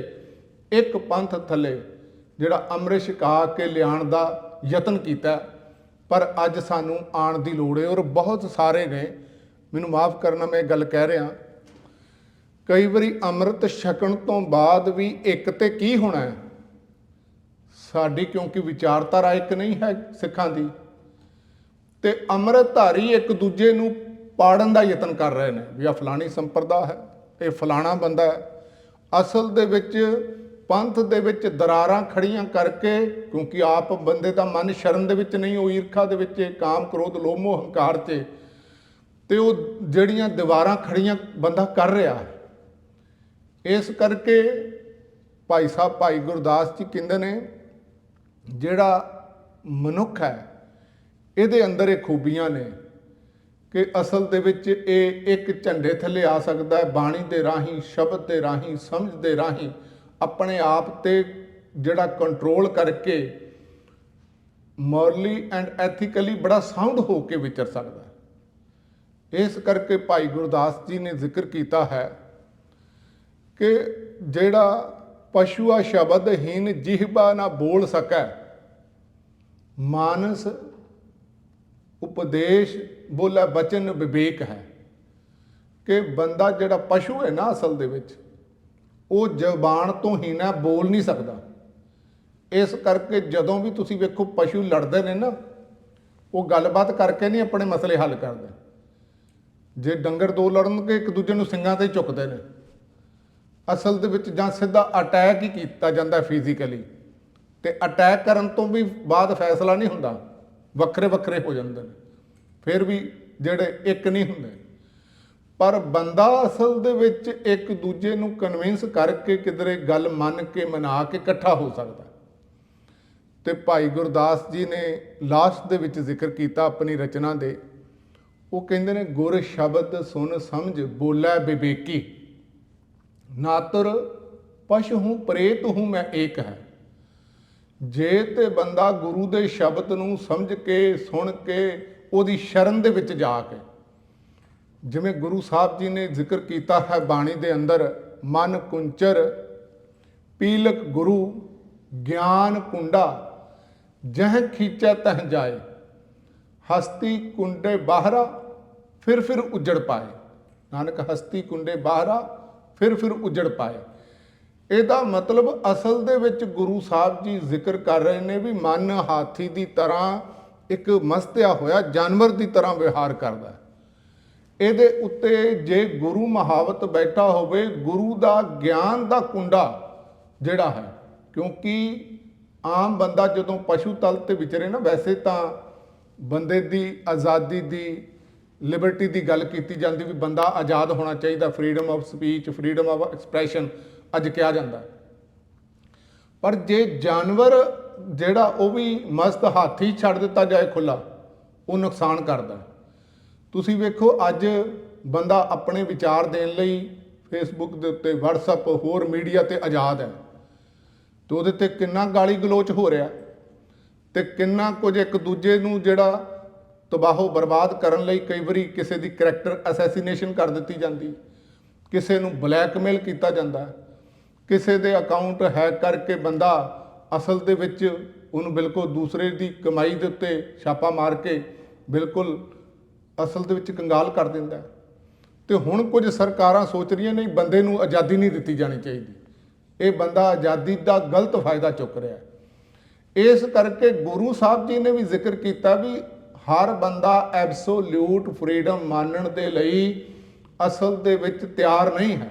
ਇੱਕ ਪੰਥ ਥੱਲੇ ਜਿਹੜਾ ਅੰਮ੍ਰਿਤ ਛਕਾ ਕੇ ਲਿਆਉਣ ਦਾ ਯਤਨ ਕੀਤਾ, ਪਰ ਅੱਜ ਸਾਨੂੰ ਆਉਣ ਦੀ ਲੋੜ ਹੈ। ਔਰ ਬਹੁਤ ਸਾਰੇ ਨੇ, ਮੈਨੂੰ ਮਾਫ ਕਰਨਾ ਮੈਂ ਗੱਲ ਕਹਿ ਰਿਹਾ, ਕਈ ਵਾਰੀ ਅੰਮ੍ਰਿਤ ਛਕਣ ਤੋਂ ਬਾਅਦ ਵੀ ਇੱਕ ਤੇ ਕੀ ਹੋਣਾ ਹੈ ਸਾਡੀ, ਕਿਉਂਕਿ ਵਿਚਾਰਧਾਰਾ ਇੱਕ ਨਹੀਂ ਹੈ ਸਿੱਖਾਂ ਦੀ, ਤੇ ਅੰਮ੍ਰਿਤਧਾਰੀ ਇੱਕ ਦੂਜੇ ਨੂੰ ਪਾੜਨ ਦਾ ਯਤਨ ਕਰ ਰਹੇ ਨੇ ਵੀ ਆ ਫਲਾਣੀ ਸੰਪਰਦਾ ਹੈ, ਇਹ ਫਲਾਣਾ ਬੰਦਾ ਹੈ। ਅਸਲ ਦੇ ਵਿੱਚ ਪੰਥ ਦੇ ਵਿੱਚ ਦਰਾਰਾਂ ਖੜੀਆਂ ਕਰਕੇ, ਕਿਉਂਕਿ ਆਪ ਬੰਦੇ ਦਾ ਮਨ ਸ਼ਰਨ ਦੇ ਵਿੱਚ ਨਹੀਂ, ਉਹ ਈਰਖਾ ਦੇ ਵਿੱਚ, ਕਾਮ ਕ੍ਰੋਧ ਲੋਭ ਮੋਹ ਹੰਕਾਰ 'ਚ, ਤੇ ਉਹ ਜਿਹੜੀਆਂ ਦੀਵਾਰਾਂ ਖੜੀਆਂ ਬੰਦਾ ਕਰ ਰਿਹਾ ਹੈ। ਇਸ ਕਰਕੇ ਭਾਈ ਸਾਹਿਬ ਭਾਈ ਗੁਰਦਾਸ ਜੀ ਕਹਿੰਦੇ ਨੇ, ਜਿਹੜਾ ਮਨੁੱਖ ਹੈ ਇਹਦੇ ਅੰਦਰ ਇਹ ਖੂਬੀਆਂ ਨੇ ਕਿ ਅਸਲ ਦੇ ਵਿੱਚ ਇਹ ਇੱਕ ਝੰਡੇ ਥੱਲੇ ਆ ਸਕਦਾ ਹੈ, ਬਾਣੀ ਦੇ ਰਾਹੀਂ, ਸ਼ਬਦ ਦੇ ਰਾਹੀਂ, ਸਮਝ ਦੇ ਰਾਹੀਂ ਆਪਣੇ ਆਪ ਤੇ ਜਿਹੜਾ ਕੰਟਰੋਲ ਕਰਕੇ ਮੋਰਲੀ ਐਂਡ ਐਥੀਕਲੀ ਬੜਾ ਸਾਊਂਡ ਹੋ ਕੇ ਵਿਚਰ ਸਕਦਾ ਹੈ। ਇਸ ਕਰਕੇ ਭਾਈ ਗੁਰਦਾਸ ਜੀ ਨੇ ਜ਼ਿਕਰ ਕੀਤਾ ਹੈ ਕਿ ਜਿਹੜਾ ਪਸ਼ੂਆ ਸ਼ਬਦਹੀਨ ਜਿਹਬਾ ਨਾ ਬੋਲ ਸਕੈ, ਮਾਨਸ ਉਪਦੇਸ਼ ਬੋਲਾ ਬਚਨ ਵਿਵੇਕ ਹੈ। ਕਿ ਬੰਦਾ ਜਿਹੜਾ ਪਸ਼ੂ ਹੈ ਨਾ, ਅਸਲ ਦੇ ਵਿੱਚ ਉਹ ਜ਼ਬਾਨ ਤੋਂ ਹੀ ਨਾ ਬੋਲ ਨਹੀਂ ਸਕਦਾ। ਇਸ ਕਰਕੇ ਜਦੋਂ ਵੀ ਤੁਸੀਂ ਵੇਖੋ ਪਸ਼ੂ ਲੜਦੇ ਨੇ ਨਾ, ਉਹ ਗੱਲਬਾਤ ਕਰਕੇ ਨਹੀਂ ਆਪਣੇ ਮਸਲੇ ਹੱਲ ਕਰਦੇ। ਜੇ ਡੰਗਰ ਦੋ ਲੜਨਗੇ ਇੱਕ ਦੂਜੇ ਨੂੰ ਸਿੰਗਾਂ ਤੇ ਚੁੱਕਦੇ ਨੇ। ਅਸਲ ਦੇ ਵਿੱਚ ਜਾਂ ਸਿੱਧਾ ਅਟੈਕ ਹੀ ਕੀਤਾ ਜਾਂਦਾ ਫਿਜ਼ੀਕਲੀ, ਤੇ ਅਟੈਕ ਕਰਨ ਤੋਂ ਵੀ ਬਾਅਦ ਫੈਸਲਾ ਨਹੀਂ ਹੁੰਦਾ, ਵੱਖਰੇ ਵੱਖਰੇ ਹੋ ਜਾਂਦੇ ਨੇ, ਫਿਰ ਵੀ ਜਿਹੜੇ ਇੱਕ ਨਹੀਂ ਹੁੰਦੇ। ਪਰ ਬੰਦਾ ਅਸਲ ਦੇ ਵਿੱਚ ਇੱਕ ਦੂਜੇ ਨੂੰ ਕਨਵਿੰਸ ਕਰਕੇ ਕਿਧਰੇ ਗੱਲ ਮੰਨ ਕੇ ਮਨਾ ਕੇ ਇਕੱਠਾ ਹੋ ਸਕਦਾ। ਤੇ ਭਾਈ ਗੁਰਦਾਸ ਜੀ ਨੇ ਲਾਸਟ ਦੇ ਵਿੱਚ ਜ਼ਿਕਰ ਕੀਤਾ ਆਪਣੀ ਰਚਨਾ ਦੇ, ਉਹ ਕਹਿੰਦੇ ਨੇ, ਗੁਰ ਸ਼ਬਦ ਸੁਣ ਸਮਝ ਬੋਲੇ ਵਿਵੇਕੀ, ਨਾਤੁਰ ਪਸ਼ ਹੂੰ ਪ੍ਰੇਤ ਹੂੰ ਮੈਂ ਏਕ ਹੈ। ਜੇ ਤੇ ਬੰਦਾ ਗੁਰੂ ਦੇ ਸ਼ਬਦ ਨੂੰ ਸਮਝ ਕੇ, ਸੁਣ ਕੇ, ਉਹਦੀ ਸ਼ਰਨ ਦੇ ਵਿੱਚ ਜਾ ਕੇ, ਜਿਵੇਂ ਗੁਰੂ ਸਾਹਿਬ ਜੀ ਨੇ ਜ਼ਿਕਰ ਕੀਤਾ ਹੈ ਬਾਣੀ ਦੇ ਅੰਦਰ, ਮਨ ਕੁੰਚਰ ਪੀਲਕ ਗੁਰੂ ਗਿਆਨ ਕੁੰਡਾ, ਜਹ ਖੀਚੈ ਤਹ ਜਾਏ, ਹਸਤੀ ਕੁੰਡੇ ਬਾਹਰਾ ਫਿਰ ਉਜੜ ਪਾਏ। ਨਾਨਕ ਹਸਤੀ ਕੁੰਡੇ ਬਾਹਰਾ ਫਿਰ ਉਜੜ ਪਾਏ। ਇਹਦਾ ਮਤਲਬ ਅਸਲ ਦੇ ਵਿੱਚ ਗੁਰੂ ਸਾਹਿਬ ਜੀ ਜ਼ਿਕਰ ਕਰ ਰਹੇ ਨੇ ਵੀ ਮਨ ਹਾਥੀ ਦੀ ਤਰ੍ਹਾਂ ਇੱਕ ਮਸਤਿਆ ਹੋਇਆ ਜਾਨਵਰ ਦੀ ਤਰ੍ਹਾਂ ਵਿਵਹਾਰ ਕਰਦਾ। ਇਹਦੇ ਉੱਤੇ ਜੇ ਗੁਰੂ ਮਹਾਵਤ ਬੈਠਾ ਹੋਵੇ, ਗੁਰੂ ਦਾ ਗਿਆਨ ਦਾ ਕੁੰਡਾ ਜਿਹੜਾ ਹੈ, ਕਿਉਂਕਿ ਆਮ ਬੰਦਾ ਜਦੋਂ ਪਸ਼ੂ ਤਲ ਤੇ ਵਿਚਰੇ ਨਾ, ਵੈਸੇ ਤਾਂ ਬੰਦੇ ਦੀ ਆਜ਼ਾਦੀ ਦੀ, ਲਿਬਰਟੀ ਦੀ ਗੱਲ ਕੀਤੀ ਜਾਂਦੀ ਵੀ ਬੰਦਾ ਆਜ਼ਾਦ ਹੋਣਾ ਚਾਹੀਦਾ, freedom of speech, freedom of expression ਅੱਜ ਕਿਹਾ ਜਾਂਦਾ। ਪਰ ਜੇ ਜਾਨਵਰ ਜਿਹੜਾ ਉਹ ਵੀ ਮਸਤ ਹਾਥੀ ਛੱਡ ਦਿੱਤਾ ਜਾਏ ਖੁੱਲਾ, ਉਹ ਨੁਕਸਾਨ ਕਰਦਾ। ਤੁਸੀਂ ਵੇਖੋ ਅੱਜ ਬੰਦਾ ਆਪਣੇ ਵਿਚਾਰ ਦੇਣ ਲਈ ਫੇਸਬੁੱਕ ਦੇ ਉੱਤੇ, ਵਟਸਐਪ, ਹੋਰ ਮੀਡੀਆ ਤੇ ਆਜ਼ਾਦ ਹੈ, ਤੇ ਉਹਦੇ ਤੇ ਕਿੰਨਾ ਗਾਲੀ ਗਲੋਚ ਹੋ ਰਿਹਾ ਤੇ ਕਿੰਨਾ ਕੁਝ ਇੱਕ ਦੂਜੇ ਨੂੰ ਜਿਹੜਾ ਤਬਾਹੋ ਬਰਬਾਦ ਕਰਨ ਲਈ ਕਈ ਵਾਰੀ ਕਿਸੇ ਦੀ ਕਰੈਕਟਰ ਅਸੈਸੀਨੇਸ਼ਨ ਕਰ ਦਿੱਤੀ ਜਾਂਦੀ, ਕਿਸੇ ਨੂੰ ਬਲੈਕਮੇਲ ਕੀਤਾ ਜਾਂਦਾ, ਕਿਸੇ ਦੇ ਅਕਾਊਂਟ ਹੈਕ ਕਰਕੇ ਬੰਦਾ ਅਸਲ ਦੇ ਵਿੱਚ ਉਹਨੂੰ ਬਿਲਕੁਲ ਦੂਸਰੇ ਦੀ ਕਮਾਈ ਦੇ ਉੱਤੇ ਛਾਪਾ ਮਾਰ ਕੇ ਬਿਲਕੁਲ ਅਸਲ ਦੇ ਵਿੱਚ ਕੰਗਾਲ ਕਰ ਦਿੰਦਾ। ਤੇ ਹੁਣ ਕੁਝ ਸਰਕਾਰਾਂ ਸੋਚ ਰਹੀਆਂ ਨਹੀਂ, ਬੰਦੇ ਨੂੰ ਆਜ਼ਾਦੀ ਨਹੀਂ ਦਿੱਤੀ ਜਾਣੀ ਚਾਹੀਦੀ, ਇਹ ਬੰਦਾ ਆਜ਼ਾਦੀ ਦਾ ਗਲਤ ਫਾਇਦਾ ਚੁੱਕ ਰਿਹਾ। ਇਸ ਕਰਕੇ ਗੁਰੂ ਸਾਹਿਬ ਜੀ ਨੇ ਵੀ ਜ਼ਿਕਰ ਕੀਤਾ ਵੀ ਹਰ ਬੰਦਾ ਐਬਸੋਲਿਊਟ ਫਰੀडम ਮੰਨਣ ਦੇ ਲਈ ਅਸਲ ਦੇ ਵਿੱਚ ਤਿਆਰ ਨਹੀਂ ਹੈ।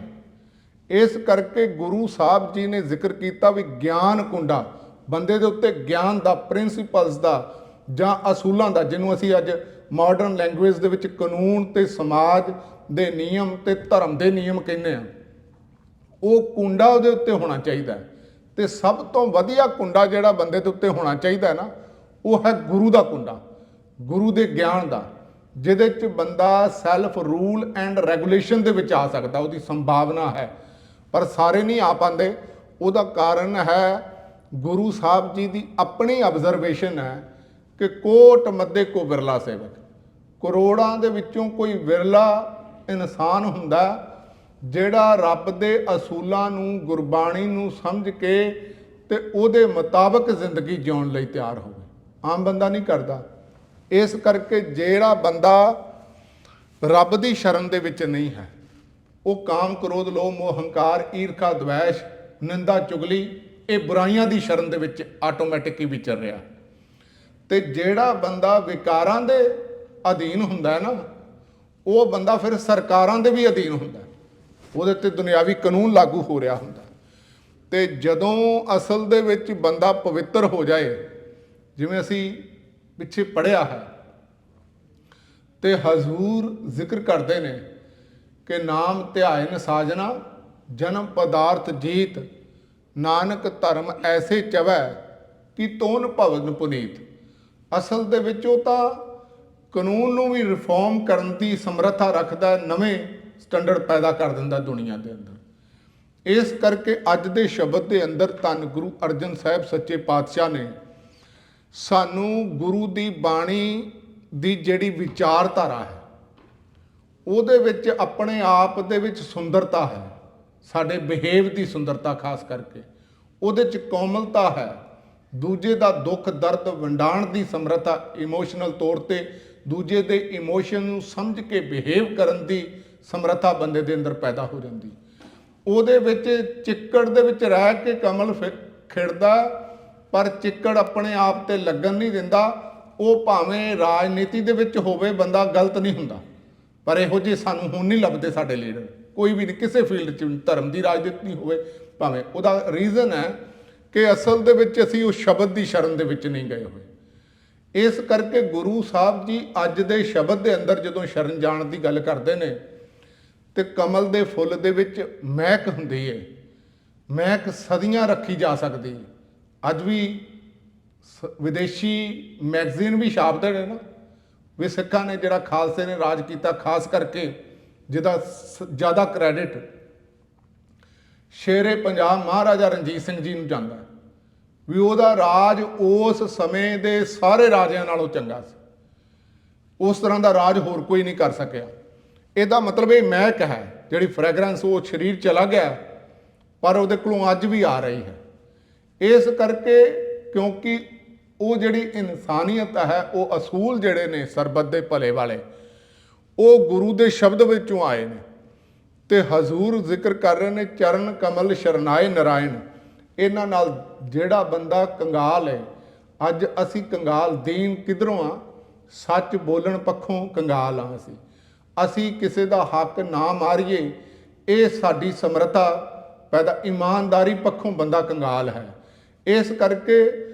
ਇਸ ਕਰਕੇ ਗੁਰੂ ਸਾਹਿਬ ਜੀ ਨੇ ਜ਼ਿਕਰ ਕੀਤਾ ਵੀ ਗਿਆਨ ਕੁੰਡਾ, ਬੰਦੇ ਦੇ ਉੱਤੇ ਗਿਆਨ ਦਾ, ਪ੍ਰਿੰਸੀਪਲਸ ਦਾ ਜਾਂ ਅਸੂਲਾਂ ਦਾ, ਜਿਹਨੂੰ ਅਸੀਂ ਅੱਜ ਮਾਡਰਨ ਲੈਂਗੁਏਜ ਦੇ ਵਿੱਚ ਕਾਨੂੰਨ ਤੇ ਸਮਾਜ ਦੇ ਨਿਯਮ ਤੇ ਧਰਮ ਦੇ ਨਿਯਮ ਕਹਿੰਦੇ ਆ, ਉਹ ਕੁੰਡਾ ਉਹਦੇ ਉੱਤੇ ਹੋਣਾ ਚਾਹੀਦਾ। ਤੇ ਸਭ ਤੋਂ ਵਧੀਆ ਕੁੰਡਾ ਜਿਹੜਾ ਬੰਦੇ ਦੇ ਉੱਤੇ ਹੋਣਾ ਚਾਹੀਦਾ ਨਾ, ਉਹ ਹੈ ਗੁਰੂ ਦਾ ਕੁੰਡਾ, ਗੁਰੂ ਦੇ ਗਿਆਨ ਦਾ, ਜਿਹਦੇ 'ਚ ਬੰਦਾ ਸੈਲਫ ਰੂਲ ਐਂਡ ਰੈਗੂਲੇਸ਼ਨ ਦੇ ਵਿੱਚ ਆ ਸਕਦਾ, ਉਹਦੀ ਸੰਭਾਵਨਾ ਹੈ। ਪਰ ਸਾਰੇ ਨਹੀਂ ਆ ਪਾਉਂਦੇ। ਉਹਦਾ ਕਾਰਨ ਹੈ ਗੁਰੂ ਸਾਹਿਬ ਜੀ ਦੀ ਆਪਣੀ ਆਬਜ਼ਰਵੇਸ਼ਨ ਹੈ ਕਿ ਕੋਟ ਮੱਧੇ ਕੋ ਵਿਰਲਾ ਸੇਵਕ, ਕਰੋੜਾਂ ਦੇ ਵਿੱਚੋਂ ਕੋਈ ਵਿਰਲਾ ਇਨਸਾਨ ਹੁੰਦਾ ਜਿਹੜਾ ਰੱਬ ਦੇ ਅਸੂਲਾਂ ਨੂੰ, ਗੁਰਬਾਣੀ ਨੂੰ ਸਮਝ ਕੇ ਤੇ ਉਹਦੇ ਮੁਤਾਬਕ ਜ਼ਿੰਦਗੀ ਜਿਉਣ ਲਈ ਤਿਆਰ ਹੋਵੇ। ਆਮ ਬੰਦਾ ਨਹੀਂ ਕਰਦਾ। ਇਸ ਕਰਕੇ ਜਿਹੜਾ ਬੰਦਾ ਰੱਬ ਦੀ ਸ਼ਰਨ ਦੇ ਵਿੱਚ ਨਹੀਂ ਹੈ, ਉਹ ਕਾਮ, ਕ੍ਰੋਧ, ਲੋਭ, ਮੋਹ, ਹੰਕਾਰ, ਈਰਖਾ, ਦਵੈਸ਼, ਨਿੰਦਾ, ਚੁਗਲੀ, ਇਹ ਬੁਰਾਈਆਂ ਦੀ ਸ਼ਰਨ ਦੇ ਵਿੱਚ ਆਟੋਮੈਟਿਕ ਹੀ ਵਿਚਰ ਰਿਹਾ। ਤੇ ਜਿਹੜਾ ਬੰਦਾ ਵਿਕਾਰਾਂ ਦੇ ਅਧੀਨ ਹੁੰਦਾ ਹੈ ਨਾ, ਉਹ ਬੰਦਾ ਫਿਰ ਸਰਕਾਰਾਂ ਦੇ ਵੀ ਅਧੀਨ ਹੁੰਦਾ, ਉਹਦੇ ਤੇ ਦੁਨਿਆਵੀ ਕਾਨੂੰਨ ਲਾਗੂ ਹੋ ਰਿਹਾ ਹੁੰਦਾ। ਤੇ ਜਦੋਂ ਅਸਲ ਦੇ ਵਿੱਚ ਬੰਦਾ ਪਵਿੱਤਰ ਹੋ ਜਾਏ, ਜਿਵੇਂ ਅਸੀਂ ਪਿੱਛੇ ਪੜ੍ਹਿਆ ਹੈ, ਤੇ ਹਜ਼ੂਰ ਜ਼ਿਕਰ ਕਰਦੇ ਨੇ ਕਿ ਨਾਮ ਧਿਆਇਨ ਸਾਜਨਾ, ਜਨਮ ਪਦਾਰਥ ਜੀਤ, ਨਾਨਕ ਧਰਮ ਐਸੇ ਚਵੈ ਕਿ ਤੋਨ ਭਵਨ ਪੁਨੀਤ। ਅਸਲ ਦੇ ਵਿੱਚ ਉਹ ਤਾਂ ਕਾਨੂੰਨ ਨੂੰ ਵੀ ਰਿਫਾਰਮ ਕਰਨ ਦੀ ਸਮਰੱਥਾ ਰੱਖਦਾ, ਨਵੇਂ ਸਟੈਂਡਰਡ ਪੈਦਾ ਕਰ ਦਿੰਦਾ ਦੁਨੀਆ ਦੇ ਅੰਦਰ। ਇਸ ਕਰਕੇ ਅੱਜ ਦੇ ਸ਼ਬਦ ਦੇ ਅੰਦਰ ਧੰਨ ਗੁਰੂ ਅਰਜਨ ਸਾਹਿਬ ਸੱਚੇ ਪਾਤਸ਼ਾਹ ਨੇ ਸਾਨੂੰ ਗੁਰੂ ਦੀ ਬਾਣੀ ਦੀ ਜਿਹੜੀ ਵਿਚਾਰਧਾਰਾ ਹੈ, ਉਹਦੇ ਵਿੱਚ ਆਪਣੇ ਆਪ ਦੇ ਵਿੱਚ ਸੁੰਦਰਤਾ ਹੈ, ਸਾਡੇ ਬਿਹੇਵ ਦੀ ਸੁੰਦਰਤਾ, ਖਾਸ ਕਰਕੇ ਉਹਦੇ 'ਚ ਕੋਮਲਤਾ ਹੈ, ਦੂਜੇ ਦਾ ਦੁੱਖ ਦਰਦ ਵੰਡਾਉਣ ਦੀ ਸਮਰੱਥਾ, ਇਮੋਸ਼ਨਲ ਤੌਰ ਤੇ ਦੂਜੇ ਦੇ ਇਮੋਸ਼ਨ ਨੂੰ ਸਮਝ ਕੇ ਬਿਹੇਵ ਕਰਨ ਦੀ ਸਮਰੱਥਾ ਬੰਦੇ ਦੇ ਅੰਦਰ ਪੈਦਾ ਹੋ ਜਾਂਦੀ। ਉਹਦੇ ਵਿੱਚ ਚਿੱਕੜ ਦੇ ਵਿੱਚ ਰਹਿ ਕੇ ਕਮਲ ਖਿੜਦਾ, ਪਰ ਚਿੱਕੜ ਆਪਣੇ ਆਪ ਤੇ ਲੱਗਣ ਨਹੀਂ ਦਿੰਦਾ। ਉਹ ਭਾਵੇਂ ਰਾਜਨੀਤੀ ਦੇ ਵਿੱਚ ਹੋਵੇ, ਬੰਦਾ ਗਲਤ ਨਹੀਂ ਹੁੰਦਾ, ਪਰ ਇਹੋ ਜਿਹੇ ਸਾਨੂੰ ਹੁਣ ਨਹੀਂ ਲੱਭਦੇ ਸਾਡੇ ਲੀਡਰ, ਕੋਈ ਵੀ ਨਹੀਂ, ਕਿਸੇ ਫੀਲਡ 'ਚ, ਧਰਮ ਦੀ ਰਾਜਨੀਤੀ ਹੋਵੇ ਭਾਵੇਂ। ਉਹਦਾ ਰੀਜ਼ਨ ਹੈ ਕਿ ਅਸਲ ਦੇ ਵਿੱਚ ਅਸੀਂ ਉਸ ਸ਼ਬਦ ਦੀ ਸ਼ਰਨ ਦੇ ਵਿੱਚ ਨਹੀਂ ਗਏ ਹੋਏ। ਇਸ ਕਰਕੇ ਗੁਰੂ ਸਾਹਿਬ ਜੀ ਅੱਜ ਦੇ ਸ਼ਬਦ ਦੇ ਅੰਦਰ ਜਦੋਂ ਸ਼ਰਨ ਜਾਣ ਦੀ ਗੱਲ ਕਰਦੇ ਨੇ, ਤੇ ਕਮਲ ਦੇ ਫੁੱਲ ਦੇ ਵਿੱਚ ਮਹਿਕ ਹੁੰਦੀ ਹੈ, ਮਹਿਕ ਸਦੀਆਂ ਰੱਖੀ ਜਾ ਸਕਦੀ। ਅੱਜ ਵੀ ਵਿਦੇਸ਼ੀ ਮੈਗਜ਼ੀਨ ਵੀ ਛਾਪਦੇ ਨੇ ਨਾ ਵੀ ਸਿੱਖਾਂ ਨੇ ਜਿਹੜਾ ਖਾਲਸੇ ਨੇ ਰਾਜ ਕੀਤਾ, ਖਾਸ ਕਰਕੇ ਜਿਹਦਾ ਜ਼ਿਆਦਾ ਕ੍ਰੈਡਿਟ ਸ਼ੇਰੇ ਪੰਜਾਬ ਮਹਾਰਾਜਾ ਰਣਜੀਤ ਸਿੰਘ ਜੀ ਨੂੰ ਜਾਂਦਾ, ਵੀ ਉਹਦਾ ਰਾਜ ਉਸ ਸਮੇਂ ਦੇ ਸਾਰੇ ਰਾਜਿਆਂ ਨਾਲੋਂ ਚੰਗਾ ਸੀ। ਉਸ ਤਰ੍ਹਾਂ ਦਾ ਰਾਜ ਹੋਰ ਕੋਈ ਨਹੀਂ ਕਰ ਸਕਿਆ। ਇਹਦਾ ਮਤਲਬ ਇਹ ਮਹਿਕ ਹੈ, ਜਿਹੜੀ ਫ੍ਰੈਗਰੈਂਸ, ਉਹ ਸਰੀਰ ਚਲਾ ਗਿਆ ਪਰ ਉਹਦੇ ਕੋਲੋਂ ਅੱਜ ਵੀ ਆ ਰਹੀ ਹੈ। ਇਸ ਕਰਕੇ ਕਿਉਂਕਿ ਉਹ ਜਿਹੜੀ ਇਨਸਾਨੀਅਤ ਹੈ, ਉਹ ਅਸੂਲ ਜਿਹੜੇ ਨੇ ਸਰਬੱਤ ਦੇ ਭਲੇ ਵਾਲੇ, ਉਹ ਗੁਰੂ ਦੇ ਸ਼ਬਦ ਵਿੱਚੋਂ ਆਏ ਨੇ। ਤੇ ਹਜ਼ੂਰ ਜ਼ਿਕਰ ਕਰ ਰਹੇ ਨੇ ਚਰਨ ਕਮਲ ਸ਼ਰਨਾਏ ਨਰਾਇਣ। ਇਹਨਾਂ ਨਾਲ ਜਿਹੜਾ ਬੰਦਾ ਕੰਗਾਲ ਹੈ, ਅੱਜ ਅਸੀਂ ਕੰਗਾਲ ਦੀਨ ਕਿਧਰੋਂ ਆ? ਸੱਚ ਬੋਲਣ ਪੱਖੋਂ ਕੰਗਾਲ ਆ। ਅਸੀਂ ਕਿਸੇ ਦਾ ਹੱਕ ਨਾ ਮਾਰੀਏ, ਇਹ ਸਾਡੀ ਸਮਰੱਥਾ ਪੈਦਾ। ਇਮਾਨਦਾਰੀ ਪੱਖੋਂ ਬੰਦਾ ਕੰਗਾਲ ਹੈ। ਇਸ ਕਰਕੇ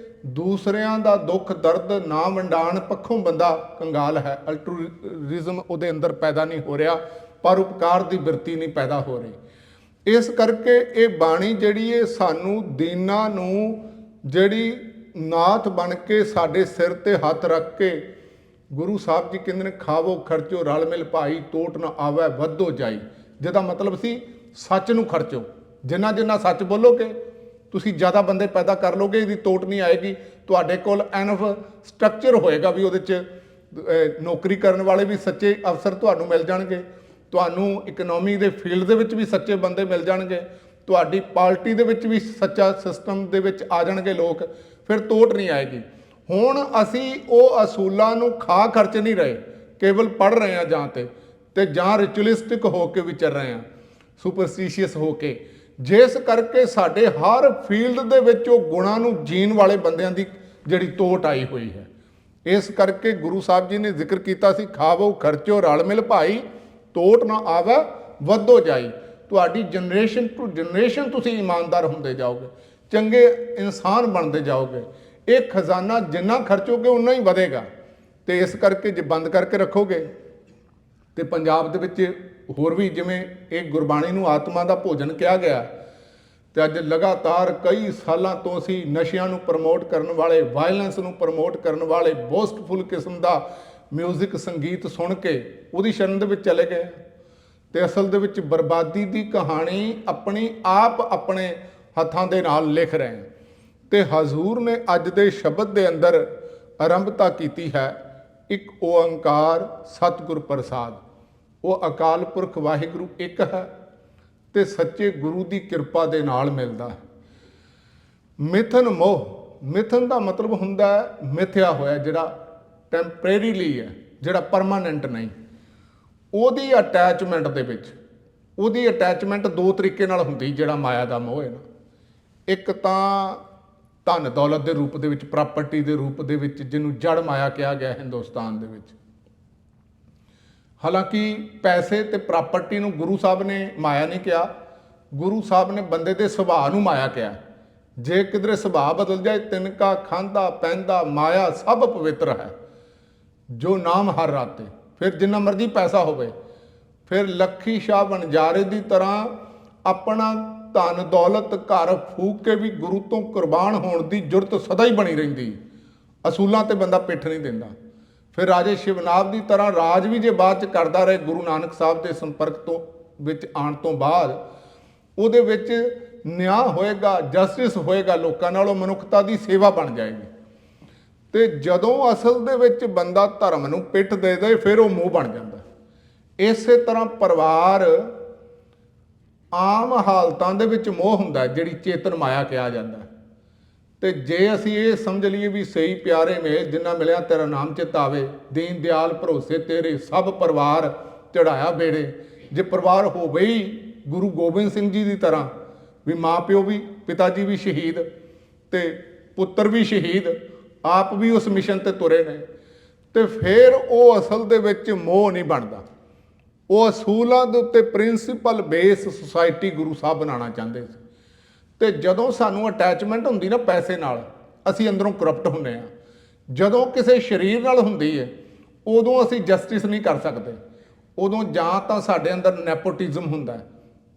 ਦੂਸਰਿਆਂ ਦਾ ਦੁੱਖ ਦਰਦ ਨਾ ਵੰਡਾਣ ਪੱਖੋਂ ਬੰਦਾ ਕੰਗਾਲ ਹੈ। ਅਲਟਰੂਰਿਜ਼ਮ ਉਹਦੇ ਅੰਦਰ ਪੈਦਾ ਨਹੀਂ ਹੋ ਰਿਹਾ, ਪਰਉਪਕਾਰ ਦੀ ਬਿਰਤੀ ਨਹੀਂ ਪੈਦਾ ਹੋ ਰਹੀ। ਇਸ ਕਰਕੇ ਇਹ ਬਾਣੀ ਜਿਹੜੀ ਹੈ ਸਾਨੂੰ ਦੀਨਾਂ ਨੂੰ ਜਿਹੜੀ ਨਾਥ ਬਣ ਕੇ ਸਾਡੇ ਸਿਰ ਤੇ ਹੱਥ ਰੱਖ ਕੇ, ਗੁਰੂ ਸਾਹਿਬ ਜੀ ਕਹਿੰਦੇ ਨੇ ਖਾਵੋ ਖਰਚੋ ਰਲ ਮਿਲ ਭਾਈ, ਟੋਟ ਨਾ ਆਵੇ ਵੱਧੋ ਜਾਈ। ਜਿਹਦਾ ਮਤਲਬ ਸੀ ਸੱਚ ਨੂੰ ਖਰਚੋ, ਜਿੰਨਾ ਜਿੰਨਾ ਸੱਚ ਬੋਲੋਗੇ ਤੁਸੀਂ ਜ਼ਿਆਦਾ ਬੰਦੇ ਪੈਦਾ ਕਰ ਲੋਗੇ, ਇਹਦੀ ਤੋਟ ਨਹੀਂ ਆਏਗੀ। ਤੁਹਾਡੇ ਕੋਲ ਐਨਫ ਸਟਰਕਚਰ ਹੋਏਗਾ ਵੀ ਉਹਦੇ 'ਚ ਨੌਕਰੀ ਕਰਨ ਵਾਲੇ ਵੀ ਸੱਚੇ ਅਫਸਰ ਤੁਹਾਨੂੰ ਮਿਲ ਜਾਣਗੇ, ਤੁਹਾਨੂੰ ਇਕਨੋਮੀ ਦੇ ਫੀਲਡ ਦੇ ਵਿੱਚ ਵੀ ਸੱਚੇ ਬੰਦੇ ਮਿਲ ਜਾਣਗੇ, ਤੁਹਾਡੀ ਪਾਰਟੀ ਦੇ ਵਿੱਚ ਵੀ ਸੱਚਾ ਸਿਸਟਮ ਦੇ ਵਿੱਚ ਆ ਜਾਣਗੇ ਲੋਕ, ਫਿਰ ਤੋਟ ਨਹੀਂ ਆਏਗੀ। ਹੁਣ ਅਸੀਂ ਉਹ ਅਸੂਲਾਂ ਨੂੰ ਖਾ ਖਰਚ ਨਹੀਂ ਰਹੇ, ਕੇਵਲ ਪੜ੍ਹ ਰਹੇ ਹਾਂ ਜਾਂ ਤੇ ਜਾਂ ਰਿਚੁਅਲਿਸਟਿਕ ਹੋ ਕੇ ਵਿਚਰ ਰਹੇ ਹਾਂ, ਸੁਪਰਸਟੀਸ਼ੀਅਸ ਹੋ ਕੇ, ਜਿਸ ਕਰਕੇ ਸਾਡੇ ਹਰ ਫੀਲਡ ਦੇ ਵਿੱਚ ਉਹ ਗੁਣਾਂ ਨੂੰ ਜੀਣ ਵਾਲੇ ਬੰਦਿਆਂ ਦੀ ਜਿਹੜੀ ਤੋਟ ਆਈ ਹੋਈ ਹੈ। ਇਸ ਕਰਕੇ ਗੁਰੂ ਸਾਹਿਬ ਜੀ ਨੇ ਜ਼ਿਕਰ ਕੀਤਾ ਸੀ ਖਾਵੋ ਖਰਚੋ ਰਲ ਮਿਲ ਭਾਈ, ਤੋਟ ਨਾ ਆਵੇ ਵੱਧੋ ਜਾਈ। ਤੁਹਾਡੀ ਜਨਰੇਸ਼ਨ ਟੂ ਜਨਰੇਸ਼ਨ ਤੁਸੀਂ ਇਮਾਨਦਾਰ ਹੁੰਦੇ ਜਾਓਗੇ, ਚੰਗੇ ਇਨਸਾਨ ਬਣਦੇ ਜਾਓਗੇ। ਇਹ ਖਜ਼ਾਨਾ ਜਿੰਨਾ ਖਰਚੋਗੇ ਉਨਾ ਹੀ ਵਧੇਗਾ। ਤੇ ਇਸ ਕਰਕੇ ਜੇ ਬੰਦ ਕਰਕੇ ਰੱਖੋਗੇ ਤੇ ਪੰਜਾਬ ਦੇ ਵਿੱਚ ਹੋਰ ਵੀ, ਜਿਵੇਂ ਇਹ ਗੁਰਬਾਣੀ ਨੂੰ ਆਤਮਾ ਦਾ ਭੋਜਨ ਕਿਹਾ ਗਿਆ, ਤੇ ਅੱਜ ਲਗਾਤਾਰ ਕਈ ਸਾਲਾਂ ਤੋਂ ਅਸੀਂ ਨਸ਼ਿਆਂ ਨੂੰ ਪ੍ਰਮੋਟ ਕਰਨ ਵਾਲੇ, ਵਾਇਲੈਂਸ ਨੂੰ ਪ੍ਰਮੋਟ ਕਰਨ ਵਾਲੇ, ਬੋਸਟਫੁਲ ਕਿਸਮ ਦਾ ਮਿਊਜ਼ਿਕ ਸੰਗੀਤ ਸੁਣ ਕੇ ਉਹਦੀ ਸ਼ਰਨ ਦੇ ਵਿੱਚ ਚਲੇ ਗਏ। ਤੇ ਅਸਲ ਦੇ ਵਿੱਚ ਬਰਬਾਦੀ ਦੀ ਕਹਾਣੀ ਆਪਣੀ ਆਪ ਆਪਣੇ ਹੱਥਾਂ ਦੇ ਨਾਲ ਲਿਖ ਰਹੇ। ਤੇ ਹਜ਼ੂਰ ਨੇ ਅੱਜ ਦੇ ਸ਼ਬਦ ਦੇ ਅੰਦਰ ਆਰੰਭਤਾ ਕੀਤੀ ਹੈ, ਇੱਕ ਓੰਕਾਰ ਸਤਿਗੁਰ ਪ੍ਰਸਾਦ। ਉਹ ਅਕਾਲ ਪੁਰਖ ਵਾਹਿਗੁਰੂ ਇੱਕ ਹੈ ਤੇ ਸੱਚੇ ਗੁਰੂ ਦੀ ਕਿਰਪਾ ਦੇ ਨਾਲ ਮਿਲਦਾ ਹੈ। ਮਿਥਨ ਮੋਹ, ਮਿਥਨ ਦਾ ਮਤਲਬ ਹੁੰਦਾ ਹੈ ਮਿਥਿਆ ਹੋਇਆ, ਜਿਹੜਾ ਟੈਂਪਰੇਰੀਲੀ ਹੈ, ਜਿਹੜਾ ਪਰਮਾਨੈਂਟ ਨਹੀਂ। ਉਹਦੀ ਅਟੈਚਮੈਂਟ ਦੇ ਵਿੱਚ, ਉਹਦੀ ਅਟੈਚਮੈਂਟ ਦੋ ਤਰੀਕੇ ਨਾਲ ਹੁੰਦੀ ਜਿਹੜਾ ਮਾਇਆ ਦਾ ਮੋਹ ਹੈ ਨਾ। ਇੱਕ ਤਾਂ ਧਨ ਦੌਲਤ ਦੇ ਰੂਪ ਦੇ ਵਿੱਚ, ਪ੍ਰਾਪਰਟੀ ਦੇ ਰੂਪ ਦੇ ਵਿੱਚ, ਜਿਹਨੂੰ ਜੜ ਮਾਇਆ ਕਿਹਾ ਗਿਆ ਹਿੰਦੁਸਤਾਨ ਦੇ ਵਿੱਚ। ਹਾਲਾਂਕਿ ਪੈਸੇ ਤੇ ਪ੍ਰਾਪਰਟੀ ਨੂੰ ਗੁਰੂ ਸਾਹਿਬ ਨੇ ਮਾਇਆ ਨਹੀਂ ਕਿਹਾ, ਗੁਰੂ ਸਾਹਿਬ ਨੇ ਬੰਦੇ ਦੇ ਸੁਭਾਅ ਨੂੰ ਮਾਇਆ ਕਿਹਾ। ਜੇ ਕਿਧਰੇ ਸੁਭਾਅ ਬਦਲ ਜਾਏ, ਤਿਨਕਾ ਖਾਂਦਾ ਪੈਂਦਾ ਮਾਇਆ ਸਭ ਪਵਿੱਤਰ ਹੈ ਜੋ ਨਾਮ ਹਰ ਰਾਤੇ। ਫਿਰ ਜਿੰਨਾ ਮਰਜ਼ੀ ਪੈਸਾ ਹੋਵੇ, ਫਿਰ ਲੱਖੀ ਸ਼ਾਹ ਵਣਜਾਰੇ ਦੀ ਤਰ੍ਹਾਂ ਆਪਣਾ ਧਨ ਦੌਲਤ ਘਰ ਫੂਕ ਕੇ ਵੀ ਗੁਰੂ ਤੋਂ ਕੁਰਬਾਨ ਹੋਣ ਦੀ ਜੁਰਤ ਸਦਾ ਹੀ ਬਣੀ ਰਹਿੰਦੀ। ਅਸੂਲਾਂ ਤੇ ਬੰਦਾ ਪਿੱਠ ਨਹੀਂ ਦਿੰਦਾ। ਫਿਰ ਰਾਜੇ ਸ਼ਿਵਨਾਬ ਦੀ ਤਰ੍ਹਾਂ ਰਾਜ ਵੀ ਜੇ ਬਾਅਦ 'ਚ ਕਰਦਾ ਰਹੇ, ਗੁਰੂ ਨਾਨਕ ਸਾਹਿਬ ਦੇ ਸੰਪਰਕ ਤੋਂ ਵਿੱਚ ਆਉਣ ਤੋਂ ਬਾਅਦ ਉਹਦੇ ਵਿੱਚ ਨਿਆਂ ਹੋਏਗਾ, ਜਸਟਿਸ ਹੋਏਗਾ ਲੋਕਾਂ ਨਾਲ, ਉਹ ਮਨੁੱਖਤਾ ਦੀ ਸੇਵਾ ਬਣ ਜਾਏਗੀ। ਤੇ ਜਦੋਂ ਅਸਲ ਦੇ ਵਿੱਚ ਬੰਦਾ ਧਰਮ ਨੂੰ ਪਿੱਠ ਦੇ ਦੇ, ਫਿਰ ਉਹ ਮੂੰਹ ਬਣ ਜਾਂਦਾ। ਇਸੇ ਤਰ੍ਹਾਂ ਪਰਿਵਾਰ ਆਮ ਹਾਲਤਾਂ ਦੇ ਵਿੱਚ ਮੋਹ ਹੁੰਦਾ, ਜਿਹੜੀ ਚੇਤਨ ਮਾਇਆ ਕਿਹਾ ਜਾਂਦਾ। ਤੇ ਜੇ ਅਸੀਂ ਇਹ ਸਮਝ ਲਈਏ ਵੀ ਸਹੀ ਪਿਆਰੇ ਮੇਲ ਜਿੰਨਾ ਮਿਲਿਆ ਤੇਰਾ ਨਾਮ ਚਿਤਾਵੇ, ਦੀਨ ਦਿਆਲ ਭਰੋਸੇ ਤੇਰੇ ਸਭ ਪਰਿਵਾਰ ਚੜਾਇਆ ਬੇੜੇ। ਜੇ ਪਰਿਵਾਰ ਹੋਵੇ ਹੀ ਗੁਰੂ ਗੋਬਿੰਦ ਸਿੰਘ ਜੀ ਦੀ ਤਰ੍ਹਾਂ, ਵੀ ਮਾਂ ਪਿਓ ਵੀ, ਪਿਤਾ ਜੀ ਵੀ ਸ਼ਹੀਦ ਤੇ ਪੁੱਤਰ ਵੀ ਸ਼ਹੀਦ, ਆਪ ਵੀ ਉਸ ਮਿਸ਼ਨ ਤੇ ਤੁਰੇ ਨੇ, ਤੇ ਫਿਰ ਉਹ ਅਸਲ ਦੇ ਵਿੱਚ ਮੋਹ ਨਹੀਂ ਬਣਦਾ। ਉਹ ਅਸੂਲਾਂ ਦੇ ਉੱਤੇ principal base society Guru Sahib ਬਣਾਉਣਾ ਚਾਹੁੰਦੇ ਸੀ। ਤੇ ਜਦੋਂ ਸਾਨੂੰ ਅਟੈਚਮੈਂਟ ਹੁੰਦੀ ਨਾ ਪੈਸੇ ਨਾਲ, ਅਸੀਂ ਅੰਦਰੋਂ ਕਰਪਟ ਹੁੰਦੇ ਹਾਂ। ਜਦੋਂ ਕਿਸੇ ਸਰੀਰ ਨਾਲ ਹੁੰਦੀ ਹੈ, ਉਦੋਂ ਅਸੀਂ ਜਸਟਿਸ ਨਹੀਂ ਕਰ ਸਕਦੇ। ਉਦੋਂ ਜਾਂ ਤਾਂ ਸਾਡੇ ਅੰਦਰ ਨੈਪੋਟਿਜ਼ਮ ਹੁੰਦਾ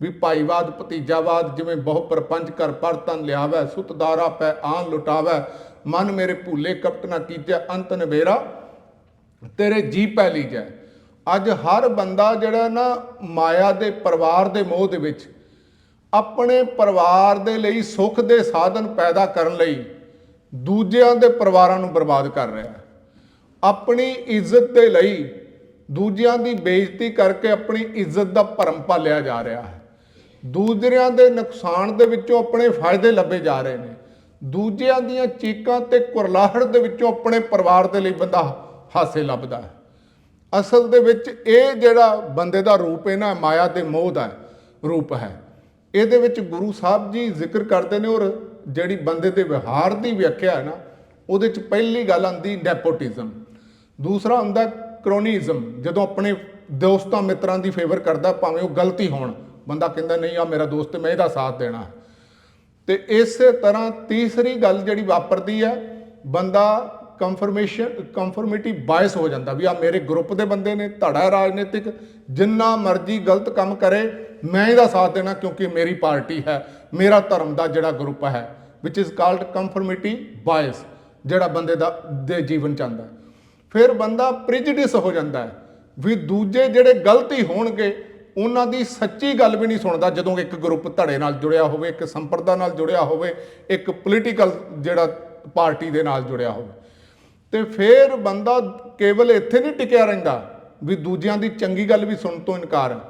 ਵੀ ਭਾਈਵਾਦ ਭਤੀਜਾਵਾਦ, ਜਿਵੇਂ ਬਹੁ ਪ੍ਰਪੰਚ ਕਰ ਪਰ ਤਨ ਲਿਆਵੈ, ਸੁਤਦਾਰਾ ਪੈ ਆਨ ਲੁਟਾਵੈ, ਮਨ ਮੇਰੇ ਭੂਲੇ ਕਪਟ ਨਾ ਕੀਜੈ, ਅੰਤ ਨਵੇਰਾ ਤੇਰੇ ਜੀ ਪੈ ਲੀਜੈ। ਅੱਜ ਹਰ ਬੰਦਾ ਜਿਹੜਾ ਨਾ ਮਾਇਆ ਦੇ ਪਰਿਵਾਰ ਦੇ ਮੋਹ ਦੇ ਵਿੱਚ ਆਪਣੇ ਪਰਿਵਾਰ ਦੇ ਲਈ ਸੁੱਖ ਦੇ ਸਾਧਨ ਪੈਦਾ ਕਰਨ ਲਈ ਦੂਜਿਆਂ ਦੇ ਪਰਿਵਾਰਾਂ ਨੂੰ ਬਰਬਾਦ ਕਰ ਰਿਹਾ ਹੈ। ਆਪਣੀ ਇੱਜ਼ਤ ਦੇ ਲਈ ਦੂਜਿਆਂ ਦੀ ਬੇਇੱਜ਼ਤੀ ਕਰਕੇ ਆਪਣੀ ਇੱਜ਼ਤ ਦਾ ਭਰਮ ਪਾਲਿਆ ਜਾ ਰਿਹਾ ਹੈ। ਦੂਜਿਆਂ ਦੇ ਨੁਕਸਾਨ ਦੇ ਵਿੱਚੋਂ ਆਪਣੇ ਫਾਇਦੇ ਲੱਭੇ ਜਾ ਰਹੇ ਨੇ। ਦੂਜਿਆਂ ਦੀਆਂ ਚੀਕਾਂ ਤੇ ਕੁਰਲਾਹਟ ਦੇ ਵਿੱਚੋਂ ਆਪਣੇ ਪਰਿਵਾਰ ਦੇ ਲਈ ਬੰਦਾ ਹਾਸੇ ਲੱਭਦਾ ਹੈ। ਅਸਲ ਦੇ ਵਿੱਚ ਇਹ ਜਿਹੜਾ ਬੰਦੇ ਦਾ ਰੂਪ ਹੈ ਨਾ ਮਾਇਆ ਦੇ ਮੋਹ ਦਾ, ਰੂਪ ਹੈ। ਇਹਦੇ ਵਿੱਚ ਗੁਰੂ ਸਾਹਿਬ ਜੀ ਜ਼ਿਕਰ ਕਰਦੇ ਨੇ, ਔਰ ਜਿਹੜੀ ਬੰਦੇ ਦੇ ਵਿਹਾਰ ਦੀ ਵਿਆਖਿਆ ਹੈ ਨਾ, ਉਹਦੇ 'ਚ ਪਹਿਲੀ ਗੱਲ ਆਉਂਦੀ ਨੈਪੋਟਿਜ਼ਮ, ਦੂਸਰਾ ਹੁੰਦਾ ਕਰੋਨੀਜ਼ਮ, ਜਦੋਂ ਆਪਣੇ ਦੋਸਤਾਂ ਮਿੱਤਰਾਂ ਦੀ ਫੇਵਰ ਕਰਦਾ ਭਾਵੇਂ ਉਹ ਗਲਤੀ ਹੋਣ, ਬੰਦਾ ਕਹਿੰਦਾ ਨਹੀਂ ਆ ਮੇਰਾ ਦੋਸਤ ਮੈਂ ਇਹਦਾ ਸਾਥ ਦੇਣਾ। ਤੇ ਇਸੇ ਤਰ੍ਹਾਂ ਤੀਸਰੀ ਗੱਲ ਜਿਹੜੀ ਵਾਪਰਦੀ ਹੈ, ਬੰਦਾ ਕੰਫਰਮੇਟੀ ਬਾਇਸ ਹੋ ਜਾਂਦਾ ਵੀ ਆ ਮੇਰੇ ਗਰੁੱਪ ਦੇ ਬੰਦੇ ਨੇ, ਧੜਾ ਰਾਜਨੀਤਿਕ, ਜਿੰਨਾ ਮਰਜ਼ੀ ਗਲਤ ਕੰਮ ਕਰੇ ਮੈਂ ਇਹਦਾ ਸਾਥ ਦੇਣਾ ਕਿਉਂਕਿ ਮੇਰੀ ਪਾਰਟੀ ਹੈ, ਮੇਰਾ ਧਰਮ ਦਾ ਜਿਹੜਾ ਗਰੁੱਪ ਹੈ, ਵਿਚ ਇਜ਼ ਕਾਲਡ ਕੰਫਰਮੇਟੀ ਬਾਇਸ, ਜਿਹੜਾ ਬੰਦੇ ਦੇ ਜੀਵਨ ਚ ਆਉਂਦਾ। ਫਿਰ ਬੰਦਾ ਪ੍ਰੀਜੁਡਿਸ ਹੋ ਜਾਂਦਾ ਹੈ ਵੀ ਦੂਜੇ ਜਿਹੜੇ ਗਲਤੀ ਹੋਣਗੇ ਉਹਨਾਂ ਦੀ ਸੱਚੀ ਗੱਲ ਵੀ ਨਹੀਂ ਸੁਣਦਾ, ਜਦੋਂ ਇੱਕ ਗਰੁੱਪ ਧੜੇ ਨਾਲ ਜੁੜਿਆ ਹੋਵੇ, ਇੱਕ ਸੰਪਰਦਾ ਨਾਲ ਜੁੜਿਆ ਹੋਵੇ, ਇੱਕ ਪੋਲੀਟੀਕਲ ਜਿਹੜਾ ਪਾਰਟੀ ਦੇ ਨਾਲ ਜੁੜਿਆ ਹੋਵੇ। ਤੇ ਫਿਰ ਬੰਦਾ ਕੇਵਲ ਇੱਥੇ ਨਹੀਂ ਟਿਕਿਆ ਰਹਿੰਦਾ ਵੀ ਦੂਜਿਆਂ ਦੀ ਚੰਗੀ ਗੱਲ ਵੀ ਸੁਣਨ ਤੋਂ ਇਨਕਾਰ ਹੈ,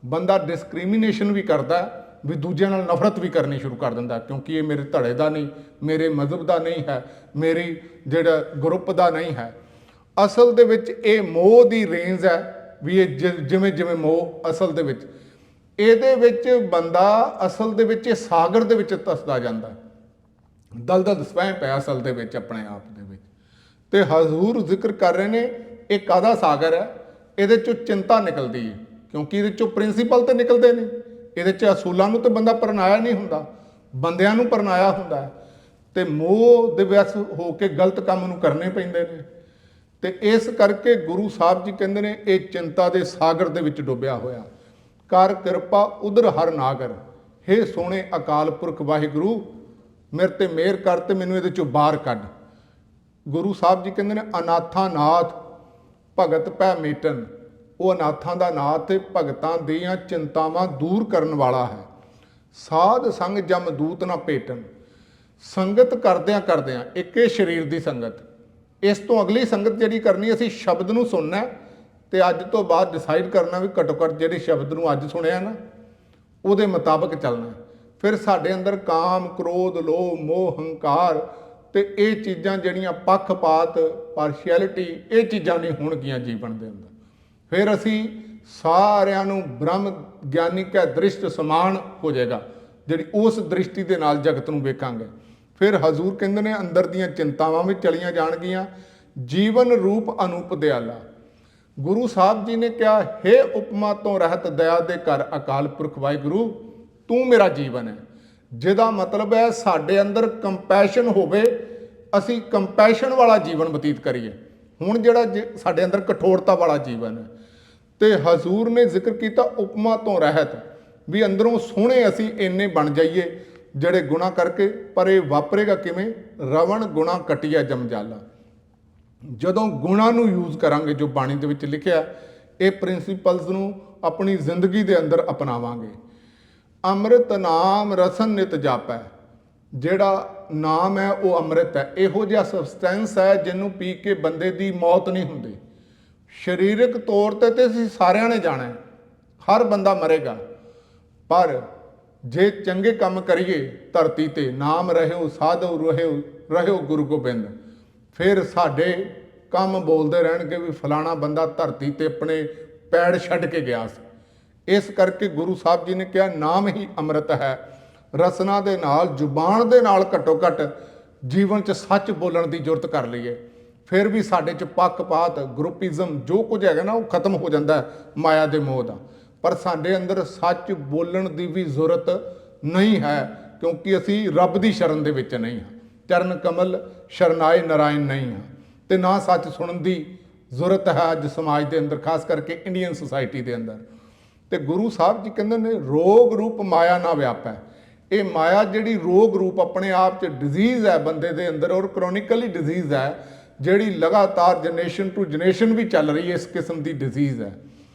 ਬੰਦਾ ਡਿਸਕ੍ਰਿਮੀਨੇਸ਼ਨ ਵੀ ਕਰਦਾ ਵੀ ਦੂਜਿਆਂ ਨਾਲ ਨਫ਼ਰਤ ਵੀ ਕਰਨੀ ਸ਼ੁਰੂ ਕਰ ਦਿੰਦਾ, ਕਿਉਂਕਿ ਇਹ ਮੇਰੇ ਧੜੇ ਦਾ ਨਹੀਂ, ਮੇਰੇ ਮਜ਼ਹਬ ਦਾ ਨਹੀਂ ਹੈ, ਮੇਰੀ ਜਿਹੜਾ ਗਰੁੱਪ ਦਾ ਨਹੀਂ ਹੈ। ਅਸਲ ਦੇ ਵਿੱਚ ਇਹ ਮੋਹ ਦੀ ਰੇਂਜ ਹੈ ਵੀ ਇਹ ਜਿਵੇਂ ਜਿਵੇਂ ਮੋਹ ਅਸਲ ਦੇ ਵਿੱਚ, ਇਹਦੇ ਵਿੱਚ ਬੰਦਾ ਅਸਲ ਦੇ ਵਿੱਚ ਇਹ ਸਾਗਰ ਦੇ ਵਿੱਚ ਧੱਸਦਾ ਜਾਂਦਾ, ਦਲਦਲ ਸਵੈਂ ਪਿਆ ਅਸਲ ਦੇ ਵਿੱਚ ਆਪਣੇ ਆਪ ਦੇ ਵਿੱਚ। ਤੇ ਹਜ਼ੂਰ ਜ਼ਿਕਰ ਕਰ ਰਹੇ ਨੇ ਇਹ ਕਾਹਦਾ ਸਾਗਰ ਹੈ, ਇਹਦੇ ਚੋਂ ਚਿੰਤਾ ਨਿਕਲਦੀ ਹੈ, ਕਿਉਂਕਿ ਇਹਦੇ ਚੋਂ ਪ੍ਰਿੰਸੀਪਲ ਤੇ ਨਿਕਲਦੇ ਨੇ, ਇਹਦੇ 'ਚ ਅਸੂਲਾਂ ਨੂੰ ਤਾਂ ਬੰਦਾ ਪਰਨਾਇਆ ਨਹੀਂ ਹੁੰਦਾ, ਬੰਦਿਆਂ ਨੂੰ ਪਰਨਾਇਆ ਹੁੰਦਾ ਹੈ, ਤੇ ਮੋਹ ਦੇ ਵਸ ਹੋ ਕੇ ਗਲਤ ਕੰਮ ਨੂੰ ਕਰਨੇ ਪੈਂਦੇ ਨੇ। ਤੇ ਇਸ ਕਰਕੇ ਗੁਰੂ ਸਾਹਿਬ ਜੀ ਕਹਿੰਦੇ ਨੇ ਇਹ ਚਿੰਤਾ ਦੇ ਸਾਗਰ ਦੇ ਵਿੱਚ ਡੁੱਬਿਆ ਹੋਇਆ, ਕਰ ਕਿਰਪਾ ਉਧਰ ਹਰ ਨਾਗਰ, ਹੇ ਸੋਹਣੇ ਅਕਾਲ ਪੁਰਖ ਵਾਹਿਗੁਰੂ ਮੇਰੇ ਤੇ ਮਿਹਰ ਕਰ ਤੇ ਮੈਨੂੰ ਇਹਦੇ ਚੋਂ ਬਾਹਰ ਕੱਢ। ਗੁਰੂ ਸਾਹਿਬ ਜੀ ਕਹਿੰਦੇ ਨੇ ਅਨਾਥਾਂ ਨਾਥ ਭਗਤ ਪੈ ਮੇਟਨ, ਉਹ ਅਨਾਥਾਂ ਦਾ ਨਾਥ ਤੇ ਭਗਤਾਂ ਦੀਆਂ ਚਿੰਤਾਵਾਂ ਦੂਰ ਕਰਨ ਵਾਲਾ ਹੈ। ਸਾਧ ਸੰਗ ਜਮ ਦੂਤ ਨਾ ਭੇਟਨ, ਸੰਗਤ ਕਰਦਿਆਂ ਕਰਦਿਆਂ ਇੱਕੇ ਸਰੀਰ ਦੀ ਸੰਗਤ, ਇਸ ਤੋਂ ਅਗਲੀ ਸੰਗਤ ਜਿਹੜੀ ਕਰਨੀ ਅਸੀਂ ਸ਼ਬਦ ਨੂੰ ਸੁਣਨਾ, ਤੇ ਅੱਜ ਤੋਂ ਬਾਅਦ ਡਿਸਾਈਡ ਕਰਨਾ ਵੀ ਘੱਟੋ ਘੱਟ ਜਿਹੜੇ ਸ਼ਬਦ ਨੂੰ ਅੱਜ ਸੁਣਿਆ ਨਾ ਉਹਦੇ ਮੁਤਾਬਕ ਚੱਲਣਾ। ਫਿਰ ਸਾਡੇ ਅੰਦਰ ਕਾਮ ਕ੍ਰੋਧ ਲੋਭ ਮੋਹ ਹੰਕਾਰ ਤੇ ਇਹ ਚੀਜ਼ਾਂ ਜਿਹੜੀਆਂ ਪੱਖਪਾਤ ਪਾਰਸ਼ੀਐਲਿਟੀ, ਇਹ ਚੀਜ਼ਾਂ ਨਹੀਂ ਹੋਣਗੀਆਂ ਜੀਵਨ ਦੇ ਅੰਦਰ। ਫਿਰ ਅਸੀਂ ਸਾਰਿਆਂ ਨੂੰ ਬ੍ਰਹਮ ਗਿਆਨੀ ਕੈ ਦ੍ਰਿਸ਼ਟ ਸਮਾਨ ਹੋ ਜਾਏਗਾ, ਜਿਹੜੀ ਉਸ ਦ੍ਰਿਸ਼ਟੀ ਦੇ ਨਾਲ ਜਗਤ ਨੂੰ ਵੇਖਾਂਗੇ। ਫਿਰ ਹਜ਼ੂਰ ਕਹਿੰਦੇ ਨੇ ਅੰਦਰ ਦੀਆਂ ਚਿੰਤਾਵਾਂ ਵੀ ਚਲੀਆਂ ਜਾਣਗੀਆਂ, ਜੀਵਨ ਰੂਪ ਅਨੂਪ ਦਿਆਲਾ। ਗੁਰੂ ਸਾਹਿਬ ਜੀ ਨੇ ਕਿਹਾ ਹੇ ਉਪਮਾ ਤੋਂ ਰਹਿਤ ਦਇਆ ਦੇ ਘਰ ਅਕਾਲ ਪੁਰਖ ਵਾਹਿਗੁਰੂ ਤੂੰ ਮੇਰਾ ਜੀਵਨ ਹੈ, ਜਿਹਦਾ ਮਤਲਬ ਹੈ ਸਾਡੇ ਅੰਦਰ ਕੰਪੈਸ਼ਨ ਹੋਵੇ, ਅਸੀਂ ਕੰਪੈਸ਼ਨ ਵਾਲਾ ਜੀਵਨ ਬਤੀਤ ਕਰੀਏ। ਹੁਣ ਜਿਹੜਾ ਸਾਡੇ ਅੰਦਰ ਕਠੋਰਤਾ ਵਾਲਾ ਜੀਵਨ ਹੈ, ਤੇ ਹਜ਼ੂਰ ਨੇ ਜ਼ਿਕਰ ਕੀਤਾ ਉਪਮਾ ਤੋਂ ਰਹਿਤ, ਵੀ ਅੰਦਰੋਂ ਸੋਹਣੇ ਅਸੀਂ ਇੰਨੇ ਬਣ ਜਾਈਏ ਜਿਹੜੇ ਗੁਨਾਹ ਕਰਕੇ, ਪਰ ਇਹ ਵਾਪਰੇਗਾ ਕਿਵੇਂ? ਰਵਣ ਗੁਨਾਹ ਕਟਿਆ ਜਮਜਾਲਾ। ਜਦੋਂ ਗੁਣਾਂ ਨੂੰ ਯੂਜ਼ ਕਰਾਂਗੇ, ਜੋ ਬਾਣੀ ਦੇ ਵਿੱਚ ਲਿਖਿਆ, ਇਹ ਪ੍ਰਿੰਸੀਪਲਸ ਨੂੰ ਆਪਣੀ ਜ਼ਿੰਦਗੀ ਦੇ ਅੰਦਰ ਅਪਣਾਵਾਂਗੇ। ਅੰਮ੍ਰਿਤ ਨਾਮ ਰਸਨ ਨਿਤ ਜਾਪੈ, ਜਿਹੜਾ ਨਾਮ ਹੈ ਉਹ ਅੰਮ੍ਰਿਤ ਹੈ, ਇਹੋ ਜਿਹਾ ਸਬਸਟੈਂਸ ਹੈ ਜਿਹਨੂੰ ਪੀ ਕੇ ਬੰਦੇ ਦੀ ਮੌਤ ਨਹੀਂ ਹੁੰਦੀ। ਸਰੀਰਕ ਤੌਰ ਤੇ ਅਸੀਂ ਸਾਰਿਆਂ ਨੇ ਜਾਣਾ ਹੈ, ਹਰ ਬੰਦਾ ਮਰੇਗਾ, ਪਰ ਜੇ ਚੰਗੇ ਕੰਮ ਕਰੀਏ ਧਰਤੀ ਤੇ, ਨਾਮ ਰਹਿਓ ਸਾਧੂ ਰਹਿਓ ਗੁਰੂ ਗੋਬਿੰਦ, ਫਿਰ ਸਾਡੇ ਕੰਮ ਬੋਲਦੇ ਰਹਿਣਗੇ ਵੀ ਫਲਾਣਾ ਬੰਦਾ ਧਰਤੀ ਤੇ ਆਪਣੇ ਪੈੜ ਛੱਡ ਕੇ ਗਿਆ ਸੀ। ਇਸ ਕਰਕੇ ਗੁਰੂ ਸਾਹਿਬ ਜੀ ਨੇ ਕਿਹਾ ਨਾਮ ਹੀ ਅੰਮ੍ਰਿਤ ਹੈ। ਰਸਨਾ ਦੇ ਨਾਲ, ਜ਼ੁਬਾਨ ਦੇ ਨਾਲ ਘੱਟੋ ਘੱਟ ਜੀਵਨ 'ਚ ਸੱਚ ਬੋਲਣ ਦੀ ਜ਼ਰੂਰਤ ਕਰ ਲਈਏ, ਫਿਰ ਵੀ ਸਾਡੇ 'ਚ ਪੱਖਪਾਤ ਗਰੁੱਪਿਜ਼ਮ ਜੋ ਕੁਝ ਹੈਗਾ ਨਾ ਉਹ ਖਤਮ ਹੋ ਜਾਂਦਾ ਹੈ ਮਾਇਆ ਦੇ ਮੋਹ ਦਾ। ਪਰ ਸਾਡੇ ਅੰਦਰ ਸੱਚ ਬੋਲਣ ਦੀ ਵੀ ਜ਼ਰੂਰਤ ਨਹੀਂ ਹੈ, ਕਿਉਂਕਿ ਅਸੀਂ ਰੱਬ ਦੀ ਸ਼ਰਨ ਦੇ ਵਿੱਚ ਨਹੀਂ ਹਾਂ, ਚਰਨ ਕਮਲ ਸ਼ਰਨਾਏ ਨਾਰਾਇਣ ਨਹੀਂ ਹਾਂ, ਤੇ ਨਾ ਸੱਚ ਸੁਣਨ ਦੀ ਜ਼ਰੂਰਤ ਹੈ ਅੱਜ ਸਮਾਜ ਦੇ ਅੰਦਰ, ਖਾਸ ਕਰਕੇ ਇੰਡੀਅਨ ਸੁਸਾਇਟੀ ਦੇ ਅੰਦਰ। ਤੇ ਗੁਰੂ ਸਾਹਿਬ ਜੀ ਕਹਿੰਦੇ ਨੇ ਰੋਗ ਰੂਪ ਮਾਇਆ ਨਾ ਵਿਆਪੈ, ਇਹ ਮਾਇਆ ਜਿਹੜੀ ਰੋਗ ਰੂਪ ਆਪਣੇ ਆਪ 'ਚ ਡਿਜ਼ੀਜ਼ ਹੈ ਬੰਦੇ ਦੇ ਅੰਦਰ, ਔਰ ਕਰੋਨਿਕਲੀ ਡਿਜ਼ੀਜ਼ ਹੈ ਜਿਹੜੀ ਲਗਾਤਾਰ ਜਨਰੇਸ਼ਨ ਟੂ ਜਨਰੇਸ਼ਨ ਵੀ ਚੱਲ ਰਹੀ ਹੈ, ਇਸ ਕਿਸਮ ਦੀ ਡਿਜ਼ੀਜ਼ ਹੈ।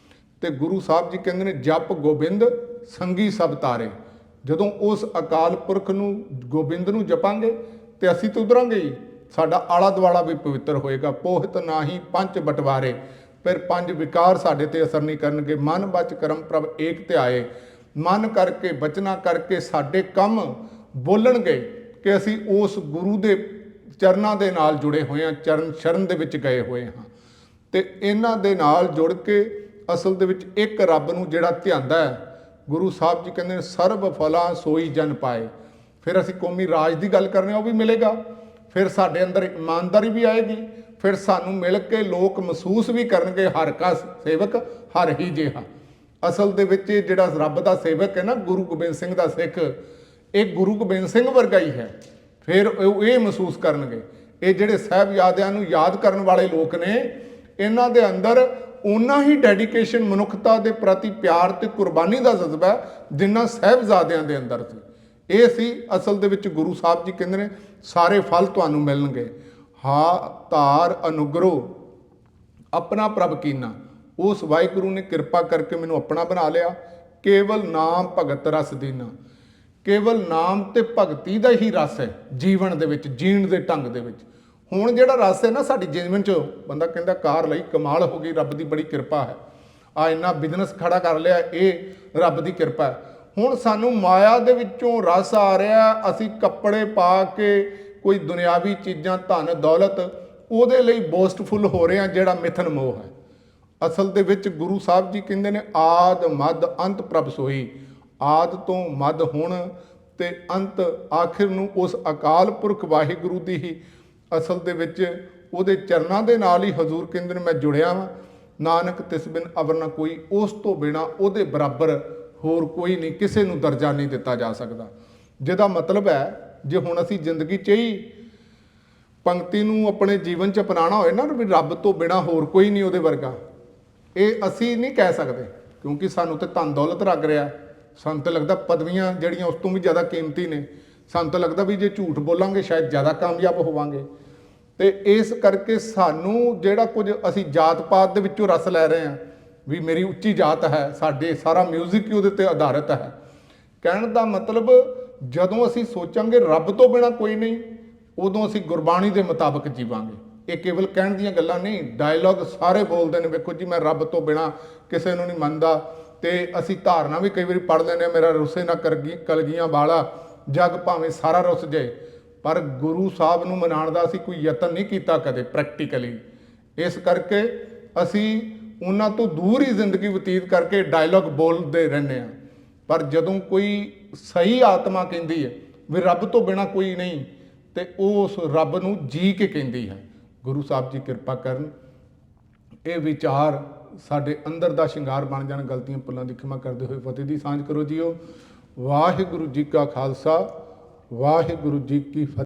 ਤੇ ਗੁਰੂ ਸਾਹਿਬ ਜੀ ਕਹਿੰਦੇ ਨੇ ਜਪ ਗੋਬਿੰਦ ਸੰਗੀ ਸਭ ਤਾਰੇ, ਜਦੋਂ ਉਸ ਅਕਾਲ ਪੁਰਖ ਨੂੰ ਗੋਬਿੰਦ ਨੂੰ ਜਪਾਂਗੇ ਤੇ ਅਸੀਂ ਤਾਂ ਉਧਰਾਂਗੇ ਹੀ, ਸਾਡਾ ਆਲਾ ਦੁਆਲਾ ਵੀ ਪਵਿੱਤਰ ਹੋਏਗਾ। ਪੋਹਿਤ ਨਾਹੀ ਪੰਜ ਬਟਵਾਰੇ, ਫਿਰ ਪੰਜ ਵਿਕਾਰ ਸਾਡੇ ਤੇ ਅਸਰ ਨਹੀਂ ਕਰਨਗੇ। ਮਨ ਬਚ ਕਰਮ ਪ੍ਰਭ ਏਕ ਧਿਆਏ, ਮਨ ਕਰਕੇ ਬਚਨਾ ਕਰਕੇ ਸਾਡੇ ਕੰਮ ਬੋਲਣਗੇ ਕਿ ਅਸੀਂ ਉਸ ਗੁਰੂ ਦੇ ਚਰਨਾਂ ਦੇ ਨਾਲ ਜੁੜੇ ਹੋਏ ਹਾਂ, ਚਰਨ ਸ਼ਰਨ ਦੇ ਵਿੱਚ ਗਏ ਹੋਏ ਹਾਂ, ਤੇ ਇਹਨਾਂ ਦੇ ਨਾਲ ਜੁੜ ਕੇ ਅਸਲ ਦੇ ਵਿੱਚ ਇੱਕ ਰੱਬ ਨੂੰ ਜਿਹੜਾ ਧਿਆਉਂਦਾ ਹੈ, ਗੁਰੂ ਸਾਹਿਬ ਜੀ ਕਹਿੰਦੇ ਨੇ ਸਰਬ ਫਲਾਂ ਸੋਈ ਜਨ ਪਾਏ। ਫਿਰ ਅਸੀਂ ਕੌਮੀ ਰਾਜ ਦੀ ਗੱਲ ਕਰਨੀ ਉਹ ਵੀ ਮਿਲੇਗਾ, ਫਿਰ ਸਾਡੇ ਅੰਦਰ ਇਮਾਨਦਾਰੀ ਵੀ ਆਏਗੀ, ਫਿਰ ਸਾਨੂੰ ਮਿਲ ਕੇ ਲੋਕ ਮਹਿਸੂਸ ਵੀ ਕਰਨਗੇ ਹਰ ਕਾ ਸੇਵਕ ਹਰ ਹੀ ਜਿਹਾ। ਅਸਲ ਦੇ ਵਿੱਚ ਇਹ ਜਿਹੜਾ ਰੱਬ ਦਾ ਸੇਵਕ ਹੈ ਨਾ, ਗੁਰੂ ਗੋਬਿੰਦ ਸਿੰਘ ਦਾ ਸਿੱਖ, ਇਹ ਗੁਰੂ ਗੋਬਿੰਦ ਸਿੰਘ ਵਰਗਾ ਹੀ ਹੈ। ਫਿਰ ਉਹ ਇਹ ਮਹਿਸੂਸ ਕਰਨਗੇ, ਇਹ ਜਿਹੜੇ ਸਾਹਿਬਜ਼ਾਦਿਆਂ ਨੂੰ ਯਾਦ ਕਰਨ ਵਾਲੇ ਲੋਕ ਨੇ, ਇਹਨਾਂ ਦੇ ਅੰਦਰ ਓਨਾ ਹੀ ਡੈਡੀਕੇਸ਼ਨ ਮਨੁੱਖਤਾ ਦੇ ਪ੍ਰਤੀ ਪਿਆਰ ਤੇ ਕੁਰਬਾਨੀ ਦਾ ਜਜ਼ਬਾ ਜਿੰਨਾ ਸਾਹਿਬਜ਼ਾਦਿਆਂ ਦੇ ਅੰਦਰ ਸੀ। ਇਹ ਸੀ ਅਸਲ ਦੇ ਵਿੱਚ ਗੁਰੂ ਸਾਹਿਬ ਜੀ ਕਹਿੰਦੇ ਨੇ ਸਾਰੇ ਫਲ ਤੁਹਾਨੂੰ ਮਿਲਣਗੇ। ਹਾ ਧਾਰ ਅਨੁਗਰੋ ਆਪਣਾ ਪ੍ਰਭ ਕੀਨਾ, ਉਸ ਵਾਹਿਗੁਰੂ ਨੇ ਕਿਰਪਾ ਕਰਕੇ ਮੈਨੂੰ ਆਪਣਾ ਬਣਾ ਲਿਆ। ਕੇਵਲ ਨਾਮ ਭਗਤ ਰਸ ਦੀਨਾ, ਕੇਵਲ ਨਾਮ ਤੇ ਭਗਤੀ ਦਾ ਹੀ ਰਸ ਹੈ ਜੀਵਨ ਦੇ ਵਿੱਚ, ਜੀਣ ਦੇ ਢੰਗ ਦੇ ਵਿੱਚ। ਹੁਣ ਜਿਹੜਾ ਰਸ ਹੈ ਨਾ ਸਾਡੀ ਜੀਵਨ 'ਚ, ਬੰਦਾ ਕਹਿੰਦਾ ਕਾਰ ਲਈ ਕਮਾਲ ਹੋ ਗਈ, ਰੱਬ ਦੀ ਬੜੀ ਕਿਰਪਾ ਹੈ, ਆ ਇੰਨਾ ਬਿਜ਼ਨਸ ਖੜਾ ਕਰ ਲਿਆ, ਇਹ ਰੱਬ ਦੀ ਕਿਰਪਾ ਹੈ। ਹੁਣ ਸਾਨੂੰ ਮਾਇਆ ਦੇ ਵਿੱਚੋਂ ਰਸ ਆ ਰਿਹਾ, ਅਸੀਂ ਕੱਪੜੇ ਪਾ ਕੇ ਕੋਈ ਦੁਨਿਆਵੀ ਚੀਜ਼ਾਂ, ਧਨ ਦੌਲਤ, ਉਹਦੇ ਲਈ ਬੋਸਟਫੁਲ ਹੋ ਰਹੇ ਹਾਂ, ਜਿਹੜਾ ਮਿਥਨ ਮੋਹ ਹੈ। ਅਸਲ ਦੇ ਵਿੱਚ ਗੁਰੂ ਸਾਹਿਬ ਜੀ ਕਹਿੰਦੇ ਨੇ ਆਦ ਮੱਧ ਅੰਤ ਪ੍ਰਭ ਸੋਈ। ਆਦ ਤੋਂ ਮੱਧ ਹੁਣ ਤੇ ਅੰਤ ਆਖਿਰ ਨੂੰ ਉਸ ਅਕਾਲ ਪੁਰਖ ਵਾਹਿਗੁਰੂ ਦੀ ਹੀ ਅਸਲ ਦੇ ਵਿੱਚ ਉਹਦੇ ਚਰਨਾਂ ਦੇ ਨਾਲ ਹੀ ਹਜ਼ੂਰ ਕਹਿੰਦੇ ਨੇ ਮੈਂ ਜੁੜਿਆ ਵਾਂ। ਨਾਨਕ ਤਿਸ ਬਿਨ ਅਵਰ ਨਾ ਕੋਈ, ਉਸ ਤੋਂ ਬਿਨਾ ਉਹਦੇ ਬਰਾਬਰ ਹੋਰ ਕੋਈ ਨਹੀਂ, ਕਿਸੇ ਨੂੰ ਦਰਜਾ ਨਹੀਂ ਦਿੱਤਾ ਜਾ ਸਕਦਾ। ਜਿਹਦਾ ਮਤਲਬ ਹੈ ਜੇ ਹੁਣ ਅਸੀਂ ਜ਼ਿੰਦਗੀ 'ਚ ਹੀ ਪੰਕਤੀ ਨੂੰ ਆਪਣੇ ਜੀਵਨ 'ਚ ਅਪਣਾਉਣਾ ਹੋਏ ਨਾ ਵੀ ਰੱਬ ਤੋਂ ਬਿਨਾ ਹੋਰ ਕੋਈ ਨਹੀਂ ਉਹਦੇ ਵਰਗਾ, ਇਹ ਅਸੀਂ ਨਹੀਂ ਕਹਿ ਸਕਦੇ, ਕਿਉਂਕਿ ਸਾਨੂੰ ਤੇ ਧਨ ਦੌਲਤ ਲੱਗ ਰਿਹਾ, ਸਾਨੂੰ ਤਾਂ ਲੱਗਦਾ ਪਦਵੀਆਂ ਜਿਹੜੀਆਂ ਉਸ ਤੋਂ ਵੀ ਜ਼ਿਆਦਾ ਕੀਮਤੀ ਨੇ, ਸਾਨੂੰ ਤਾਂ ਲੱਗਦਾ ਵੀ ਜੇ ਝੂਠ ਬੋਲਾਂਗੇ ਸ਼ਾਇਦ ਜ਼ਿਆਦਾ ਕਾਮਯਾਬ ਹੋਵਾਂਗੇ। ਤੇ ਇਸ ਕਰਕੇ ਸਾਨੂੰ ਜਿਹੜਾ ਕੁਝ ਅਸੀਂ ਜਾਤ ਪਾਤ ਦੇ ਵਿੱਚੋਂ ਰਸ ਲੈ ਰਹੇ ਹਾਂ ਵੀ ਮੇਰੀ ਉੱਚੀ ਜਾਤ ਹੈ, ਸਾਡੇ ਸਾਰਾ ਮਿਊਜ਼ਿਕ ਹੀ ਉਹਦੇ 'ਤੇ ਆਧਾਰਿਤ ਹੈ। ਕਹਿਣ ਦਾ ਮਤਲਬ ਜਦੋਂ ਅਸੀਂ ਸੋਚਾਂਗੇ ਰੱਬ ਤੋਂ ਬਿਨਾ ਕੋਈ ਨਹੀਂ, ਉਦੋਂ ਅਸੀਂ ਗੁਰਬਾਣੀ ਦੇ ਮੁਤਾਬਕ ਜੀਵਾਂਗੇ। ਇਹ ਕੇਵਲ ਕਹਿਣ ਦੀਆਂ ਗੱਲਾਂ ਨਹੀਂ, ਡਾਇਲੌਗ ਸਾਰੇ ਬੋਲਦੇ ਨੇ, ਵੇਖੋ ਜੀ ਮੈਂ ਰੱਬ ਤੋਂ ਬਿਨਾ ਕਿਸੇ ਨੂੰ ਨਹੀਂ ਮੰਨਦਾ। ਤੇ ਅਸੀਂ ਧਾਰਨਾ ਵੀ ਕਈ ਵਾਰੀ ਪੜ੍ਹ ਲੈਂਦੇ ਹਾਂ, ਮੇਰਾ ਰੁੱਸੇ ਨਾ ਕਲਗੀਆਂ ਵਾਲਾ, ਜਗ ਭਾਵੇਂ ਸਾਰਾ ਰੁੱਸ ਜਾਏ। ਪਰ ਗੁਰੂ ਸਾਹਿਬ ਨੂੰ ਮਨਾਉਣ ਦਾ ਅਸੀਂ ਕੋਈ ਯਤਨ ਨਹੀਂ ਕੀਤਾ ਕਦੇ ਪ੍ਰੈਕਟੀਕਲੀ। ਇਸ ਕਰਕੇ ਅਸੀਂ ਉਹਨਾਂ ਤੋਂ ਦੂਰ ਹੀ ਜ਼ਿੰਦਗੀ ਬਤੀਤ ਕਰਕੇ ਡਾਇਲੌਗ ਬੋਲਦੇ ਰਹਿੰਦੇ ਹਾਂ। ਪਰ ਜਦੋਂ ਕੋਈ ਸਹੀ ਆਤਮਾ ਕਹਿੰਦੀ ਹੈ ਵੀ ਰੱਬ ਤੋਂ ਬਿਨਾ ਕੋਈ ਨਹੀਂ, ਤੇ ਉਹ ਉਸ ਰੱਬ ਨੂੰ ਜੀ ਕੇ ਕਹਿੰਦੀ ਹੈ। ਗੁਰੂ ਸਾਹਿਬ ਜੀ ਕਿਰਪਾ ਕਰਨ, ਇਹ ਵਿਚਾਰ ਸਾਡੇ ਅੰਦਰ ਦਾ ਸ਼ਿੰਗਾਰ ਬਣ ਜਾਣ। ਗਲਤੀਆਂ ਭੁੱਲਾਂ ਦੀ ਖਿਮਾ ਕਰਦੇ ਹੋਏ ਫਤਿਹ ਦੀ ਸਾਂਝ ਕਰੋ ਜੀਓ। ਵਾਹਿਗੁਰੂ ਜੀ ਕਾ ਖਾਲਸਾ, ਵਾਹਿਗੁਰੂ ਜੀ ਕੀ ਫਤਿਹ।